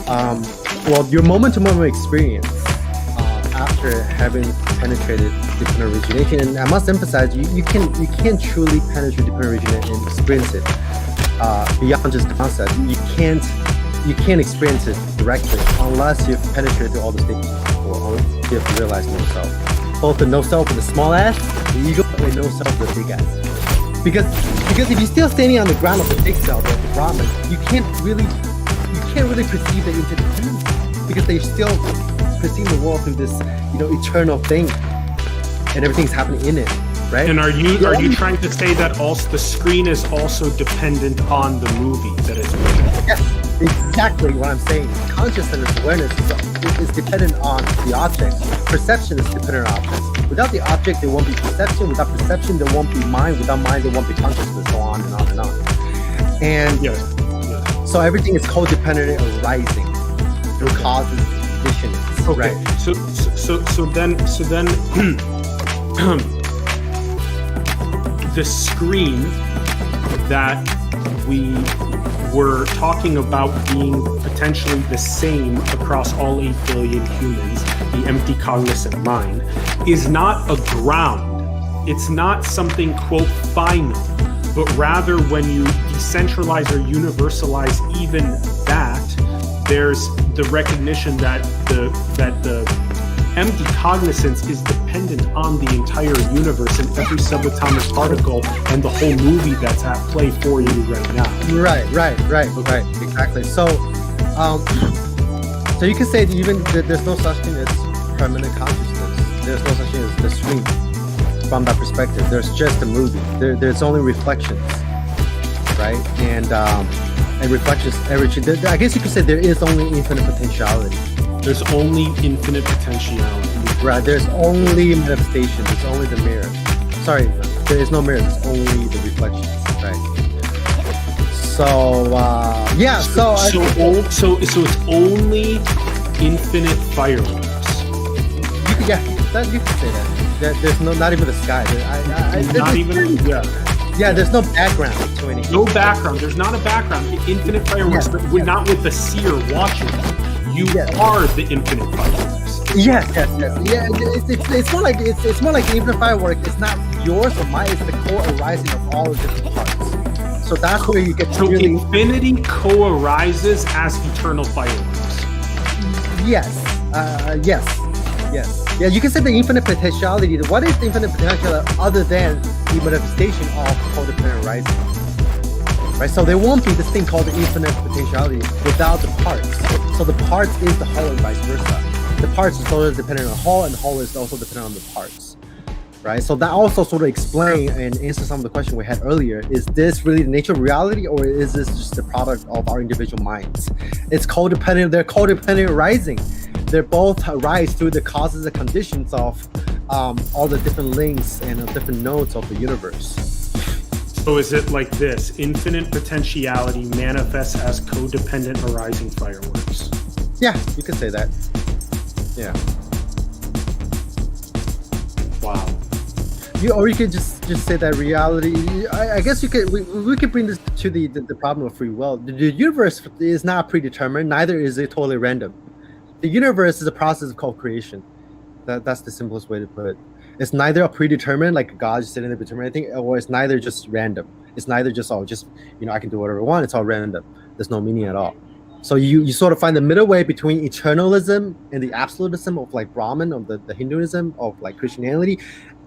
again. Well, your moment-to-moment experience after having penetrated dependent origination, and I must emphasize, you can't truly penetrate dependent origination and experience it beyond just the concept. You can't experience it directly unless you've penetrated all the stages before, or you have realized no self. Both the no self with the small ass, the ego, and no self with the big ass. Because if you're still standing on the ground of the big self, of the Brahman, you can't really perceive the interdependence, because they're still perceiving the world through this eternal thing, and everything's happening in it, right? And are you trying to say that also the screen is also dependent on the movie that it's making? Yes, exactly what I'm saying. Consciousness, awareness is dependent on the object. Perception is dependent on objects. Without the object, there won't be perception. Without perception, there won't be mind. Without mind, there won't be consciousness. So on and on and on. And so everything is codependent and arising through causes, conditions. Okay. Right. So then the screen that we were talking about being potentially the same across all 8 billion humans, the empty cognizant mind, is not a ground. It's not something, quote, final, but rather when you decentralize or universalize even that, there's the recognition that the empty cognizance is dependent on the entire universe and every subatomic particle and the whole movie that's at play for you right now. Right, exactly. So you can say that even there's no such thing as permanent consciousness. There's no such thing as the stream. From that perspective, there's just a movie. There's only reflections, right? And reflections. I guess you could say there is only infinite potentiality. There's only infinite potentiality. Right. There's only manifestation. There's only the mirror. Sorry, there is no mirror. There's only the reflections. Right. So So it's only infinite fireworks. You could say that. There's not even the sky. Yeah, there's no background to anything. No background. There's not a background. Infinite fireworks, but we're not with the seer watching them. You are the infinite fireworks. Yes. Yeah, it's more like the infinite firework. It's not yours or mine. It's the co-arising of all the different parts. So that's where you get. So infinity co-arises as eternal fireworks. Yes. Yeah, you can say the infinite potentiality. What is the infinite potentiality other than the manifestation of codependent rising? Right, so there won't be this thing called the infinite potentiality without the parts. So the parts is the whole and vice versa. The parts is also dependent on the whole, and the whole is also dependent on the parts. right? So that also sort of explain and answer some of the question we had earlier. Is this really the nature of reality, or is this just the product of our individual minds? It's codependent. They're codependent arising. They're both arise through the causes and conditions of all the different links and different nodes of the universe. So is it like this? Infinite potentiality manifests as codependent arising fireworks. Yeah, you could say that. Yeah. Wow. Or you could just say that reality. I guess you could. We could bring this to the problem of free will. The universe is not predetermined. Neither is it totally random. The universe is a process of co-creation. That's the simplest way to put it. It's neither a predetermined, like God just sitting there determining anything, or it's neither just random. It's neither just I can do whatever I want. It's all random. There's no meaning at all. So you sort of find the middle way between eternalism and the absolutism of like Brahman, of the Hinduism, of like Christianity,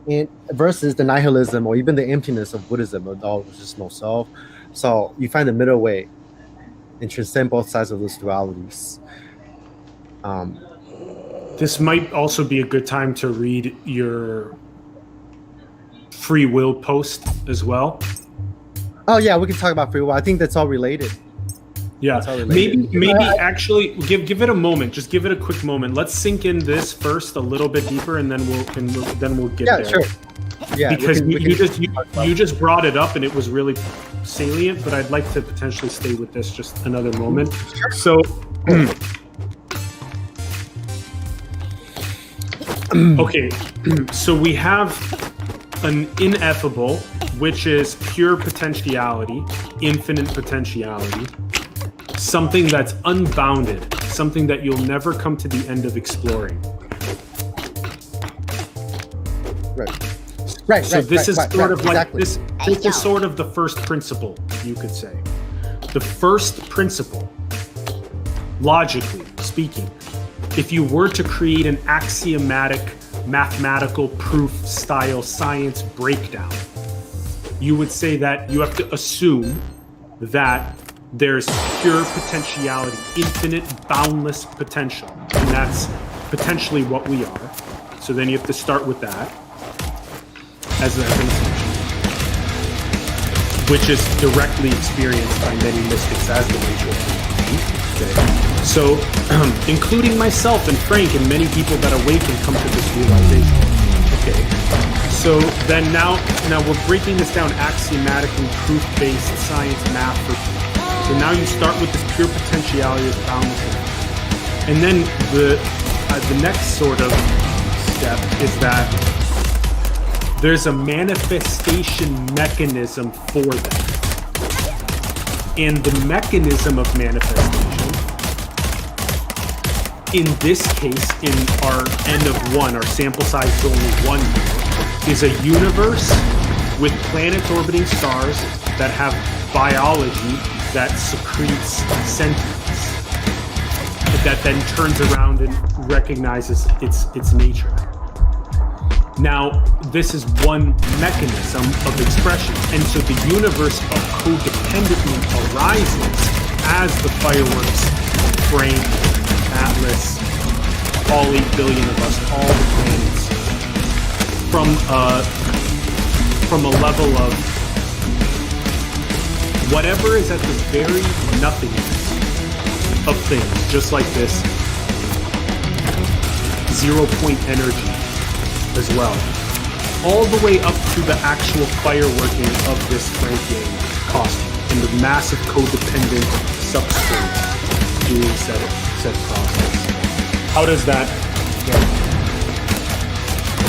and versus the nihilism or even the emptiness of Buddhism, of all there's just no self. So you find the middle way and transcend both sides of those dualities. This might also be a good time to read your free will post as well. Oh yeah, we can talk about free will. I think that's all related. Yeah, maybe actually give it a moment. Just give it a quick moment. Let's sink in this first a little bit deeper, and then we'll get there. Yeah, sure. Yeah, because you just brought it up, and it was really salient. But I'd like to potentially stay with this just another moment. Sure. So, okay, so we have an ineffable, which is pure potentiality, infinite potentiality. Something that's unbounded, something that you'll never come to the end of exploring. Right. So this is sort of like exactly. this is sort of the first principle, you could say. The first principle, logically speaking, if you were to create an axiomatic mathematical proof style science breakdown, you would say that you have to assume that there's pure potentiality, infinite, boundless potential. And that's potentially what we are. So then you have to start with that as an assumption, which is directly experienced by many mystics as the nature of reality. Okay. So, including myself and Frank and many people that awaken come to this realization. Okay. So then now we're breaking this down axiomatically, proof-based science, math for people. So now you start with this pure potentiality as boundless. And then the next sort of step is that there's a manifestation mechanism for that. And the mechanism of manifestation, in this case, in our N of 1, our sample size is only 1, is a universe with planets orbiting stars that have biology that secretes sentience, that then turns around and recognizes its nature. Now, this is one mechanism of expression, and so the universe codependently arises as the fireworks, Frank, Atlas, all 8 billion of us, all the planets, from a level of whatever is at the very nothingness of things, just like this 0-point energy as well, all the way up to the actual fireworking of this Frankian costume and the massive codependent substrate doing said process. How does that go?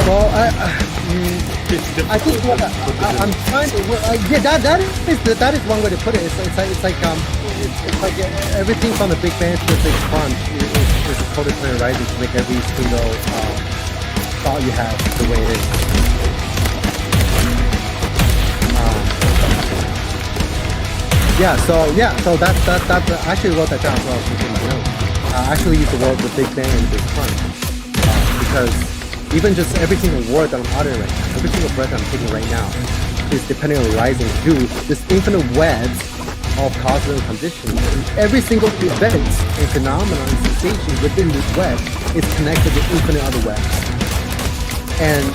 Well, I think I'm trying to. That is one way to put it. It's like everything from the Big Bang to the Big Crunch is a codependent rising to make every single thought you have the way it is. So that's I actually wrote that down as well. In my notes. I actually used the word the Big Bang and Big Crunch because. Even just every single word that I'm uttering right now, every single breath I'm taking right now is depending on the rising through this infinite webs of causes and conditions. And every single event and phenomenon and sensation within this web is connected to infinite other webs. And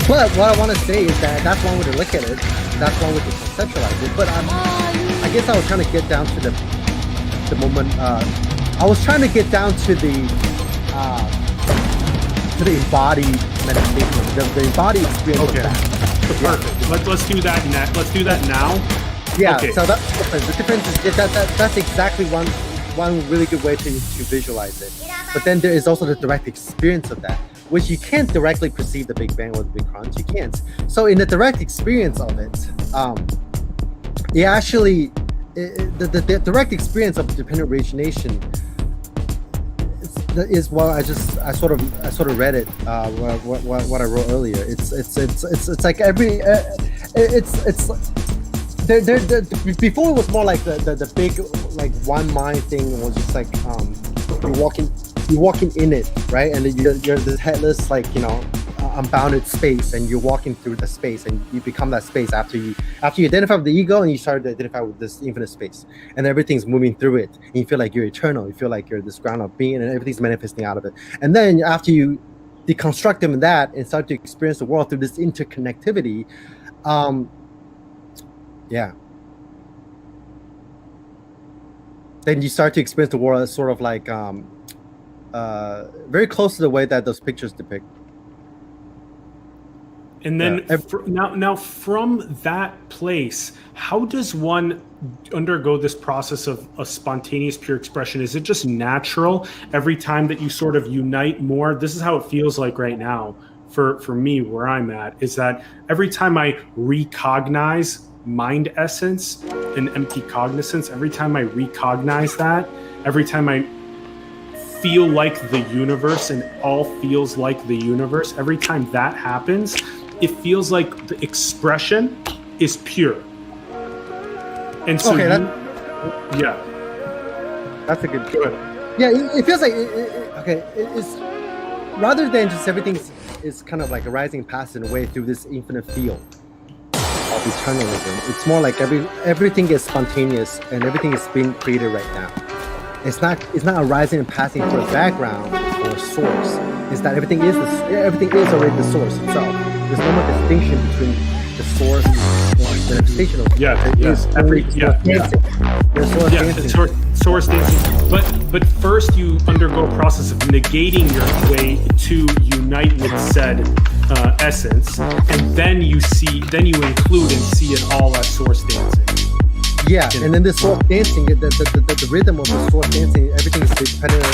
But what I want to say is that that's one way to look at it. That's one way to conceptualize it. But I guess I was trying to get down to the moment. I was trying to get down to the embodied meditation, the embodied experience. Okay. Of that. Perfect. Let's do that. Let's do that now. Yeah. Okay. So that's the difference. The difference is that's exactly one really good way to visualize it. But then there is also the direct experience of that, which you can't directly perceive the Big Bang or the Big Crunch. You can't. So in the direct experience of it, the direct experience of dependent origination is what I sort of read it. What I wrote earlier. It's like every before it was more like the big like one mind thing. It was just like you're walking in it, right? And then you're this headless, like, unbounded space, and you're walking through the space, and you become that space after you identify with the ego, and you start to identify with this infinite space, and everything's moving through it, and you feel like you're eternal. You feel like you're this ground of being, and everything's manifesting out of it. And then after you deconstruct them in that and start to experience the world through this interconnectivity, then you start to experience the world as sort of like very close to the way that those pictures depict. And then now from that place, how does one undergo this process of a spontaneous pure expression? Is it just natural every time that you sort of unite more? This is how it feels like right now for me, where I'm at, is that every time I recognize mind essence and empty cognizance, every time I recognize that, every time I feel like the universe and all feels like the universe, every time that happens, it feels like the expression is pure. And so that's a good yeah, it feels like it's rather than just everything is kind of like arising past in a way through this infinite field of eternalism. It's more like everything is spontaneous and everything is being created right now. It's not arising and passing through a background or a source. It's that everything is already the source itself. There's no more distinction between the source and the manifestation of source dancing. But first you undergo a process of negating your way to unite with said essence, and then you include and see it all as source dancing. Yeah, and then the source dancing, the rhythm of the source dancing, everything is dependent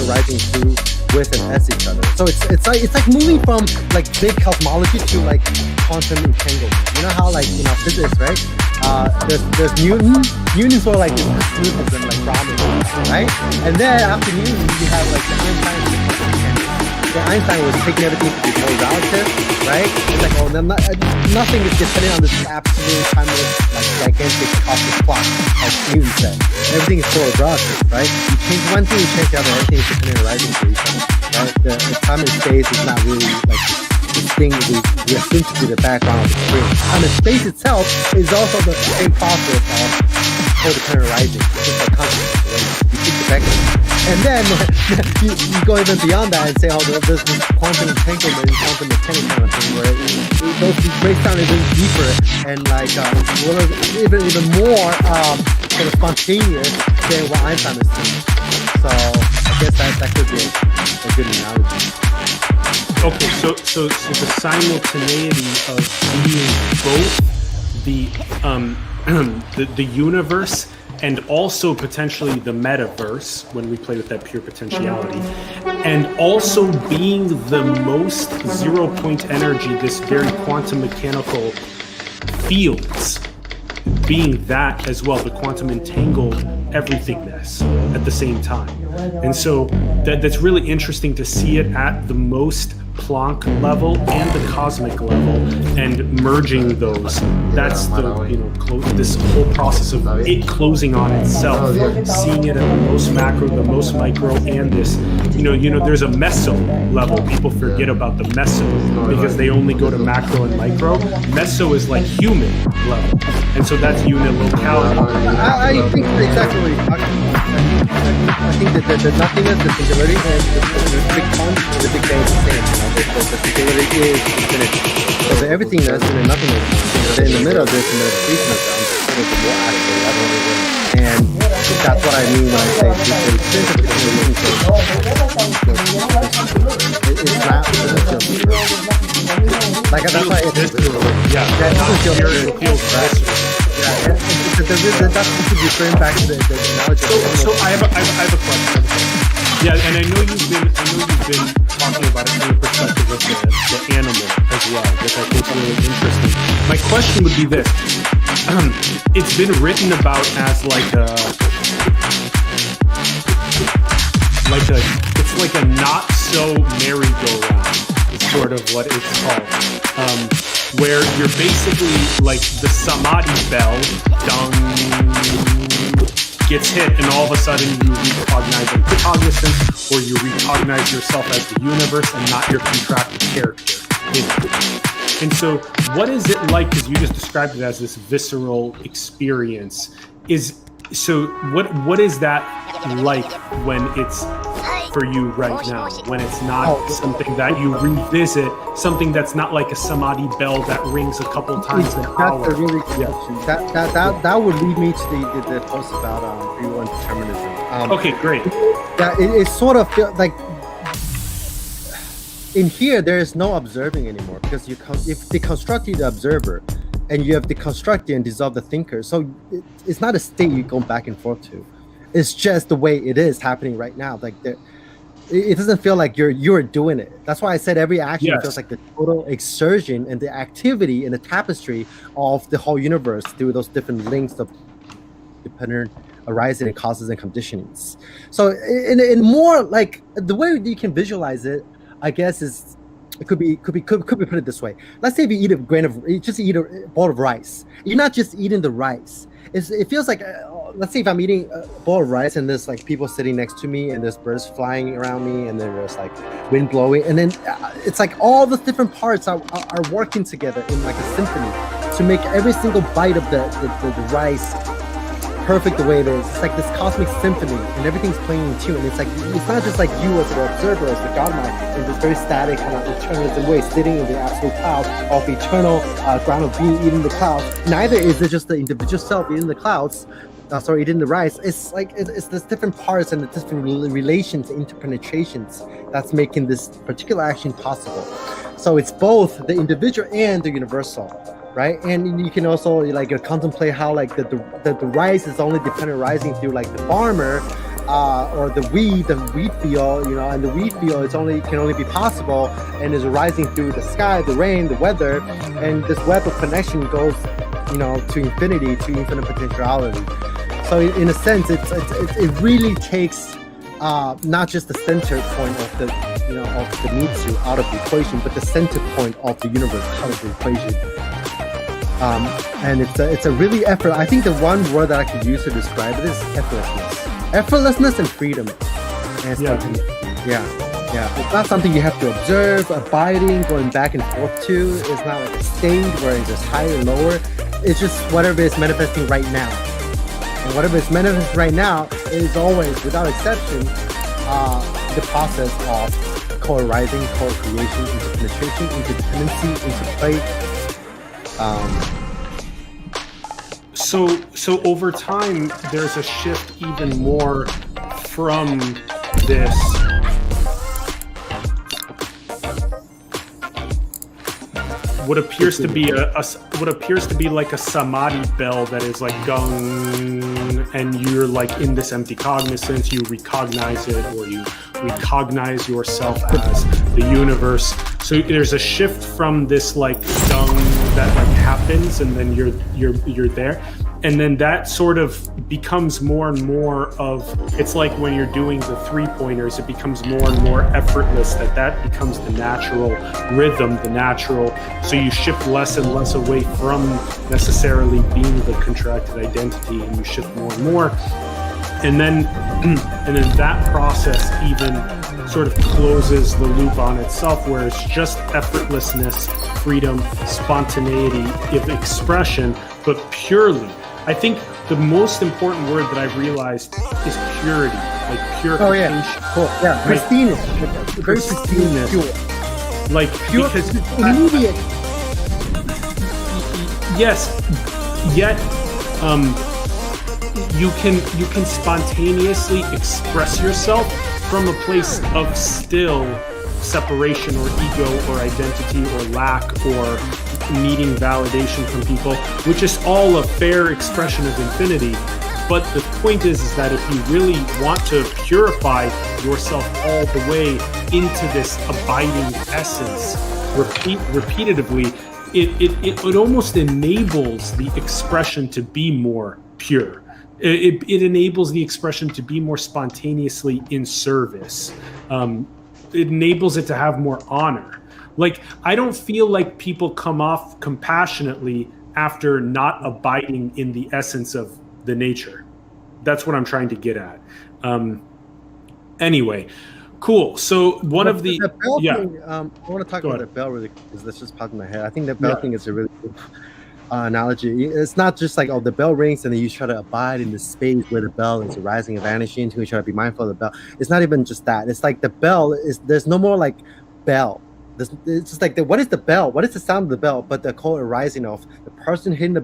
rising through with and as each other. So it's like moving from like big cosmology to like quantum entanglement. You know how like physics, right? There's Newton. Newton's sort of like this absolutism, like Brahman, right? And then after Newton, you have like the Einstein. Einstein was taking everything to be more relative, right? It's like, nothing is dependent on this absolute timeless, like gigantic cosmic clock, like Newton said. Everything is sort of relative, right? You change one thing, you change the other. Everything is dependent on rising to each other, right? The time and space is not really like this thing we assume to be the background of the experience. Time and space itself is also the same process of codependent rising, just like consciousness, right? You take the background. And then you go even beyond that and say, there's this quantum entanglement and quantum mechanics kind of thing where it breaks down even deeper and like even more sort of spontaneous than what Einstein is doing. So I guess that could be a good analogy. Okay, so the simultaneity of being both the universe and also potentially the metaverse when we play with that pure potentiality, and also being the most 0 point energy, this very quantum mechanical fields, being that as well, the quantum entangled everythingness at the same time. And so that's really interesting to see it at the most Planck level and the cosmic level, and merging those. That's this whole process of it closing on itself, seeing it at the most macro, the most micro, and this, there's a meso level. People forget about the meso because they only go to macro and micro. Meso is like human level, and so that's unit locality. I think exactly what you're talking about. I think that the nothingness, the singularity, and the big punch, and the big bang is the same. The singularity is infinity. So the everythingness and the nothingness, in the middle of this, in the creation of them, is the more actual level of it. And that's what I mean when I say the experience of the relationship. It's not just like that's why it is. Yeah, That doesn't feel it feels visceral. yeah, that's to be framed back to the analogy. So I have a question. Yeah, and I know you've been talking about it from the perspective of the animal as well, which I think is really interesting. My question would be this: it's been written about as it's like a not so merry-go-round. Is sort of what it's called. Where you're basically like the samadhi bell, dong, gets hit, and all of a sudden you recognize cognizance, or you recognize yourself as the universe and not your contracted character. And so, what is it like? Because you just described it as this visceral experience. What is that like when it's for you right now, when it's not something that you revisit, something that's not like a samadhi bell that rings a couple times an hour? That's a really good question. That would lead me to the post about free will and determinism. Okay, great. That it sort of feels like in here there is no observing anymore, because if deconstructed the observer, and you have deconstructed and dissolved the thinker, so it's not a state you go back and forth to. It's just the way it is happening right now. Like it doesn't feel like you're doing it. That's why I said every action feels like the total exertion and the activity and the tapestry of the whole universe through those different links of dependent arising and causes and conditionings. So in more like the way you can visualize it, I guess is it could be put it this way. Let's say if you just eat a bowl of rice. You're not just eating the rice. It feels like let's say if I'm eating a bowl of rice and there's like people sitting next to me and there's birds flying around me and then there's like wind blowing, and then it's like all the different parts are working together in like a symphony to make every single bite of the rice perfect the way it is. It's like this cosmic symphony and everything's playing in tune. It's like it's not just like you as the observer, as the God mind, in this very static kind of eternalism way, sitting in the absolute cloud of eternal ground of being eating the clouds. Neither is it just the individual self eating the clouds. Eating the rice. It's like it's this different parts and the different relations, interpenetrations that's making this particular action possible. So it's both the individual and the universal, right? And you can also like contemplate how like the rice is only dependent rising through like the farmer, or the wheat field, and the wheat field can only be possible and is rising through the sky, the rain, the weather, and this web of connection goes, to infinity, to infinite potentiality. So in a sense, it really takes not just the center point of the of the Mitsu out of the equation, but the center point of the universe out of the equation. And it's a really effort. I think the one word that I could use to describe it is effortlessness and freedom. And yeah. It's not something you have to observe, abiding, going back and forth to. It's not like a state where it's just higher and lower. It's just whatever is manifesting right now. And whatever is manifesting right now is always, without exception, the process of co-arising, co-creation, interpenetration, interdependency, interplay. So over time, there's a shift even more from this what appears to be like a samadhi bell that is like gong, and you're like in this empty cognizance. You recognize it, or you recognize yourself as the universe. So there's a shift from this like gong that like happens, and then you're there, and then that sort of becomes more and more of, it's like when you're doing the 3-pointers, it becomes more and more effortless, that becomes the natural rhythm, so you shift less and less away from necessarily being the contracted identity, and you shift more and more, and then that process even sort of closes the loop on itself, where it's just effortlessness, freedom, spontaneity of expression, but purely I think the most important word that I've realized is purity, like purification. Oh yeah, cool. Yeah, pristineness. Very Pristineness. pure. Like Pure, because immediate. yes, yet you can spontaneously express yourself from a place of still separation or ego or identity or lack or needing validation from people, which is all a fair expression of infinity. But the point is that if you really want to purify yourself all the way into this abiding essence, repetitively, it almost enables the expression to be more pure. It enables the expression to be more spontaneously in service. It enables it to have more honor. Like, I don't feel like people come off compassionately after not abiding in the essence of the nature. That's what I'm trying to get at. Anyway, cool. So one of the bell yeah. thing, I want to talk Go about ahead. the bell really quick because this just popped in my head. I think the bell Yeah. thing is a really good analogy. It's not just like, oh, the bell rings and then you try to abide in the space where the bell is rising and vanishing into, and you try to be mindful of the bell. It's not even just that. It's like the bell is, there's no more like bell. It's just like, what is the bell? What is the sound of the bell? But the cold arising of the person hitting the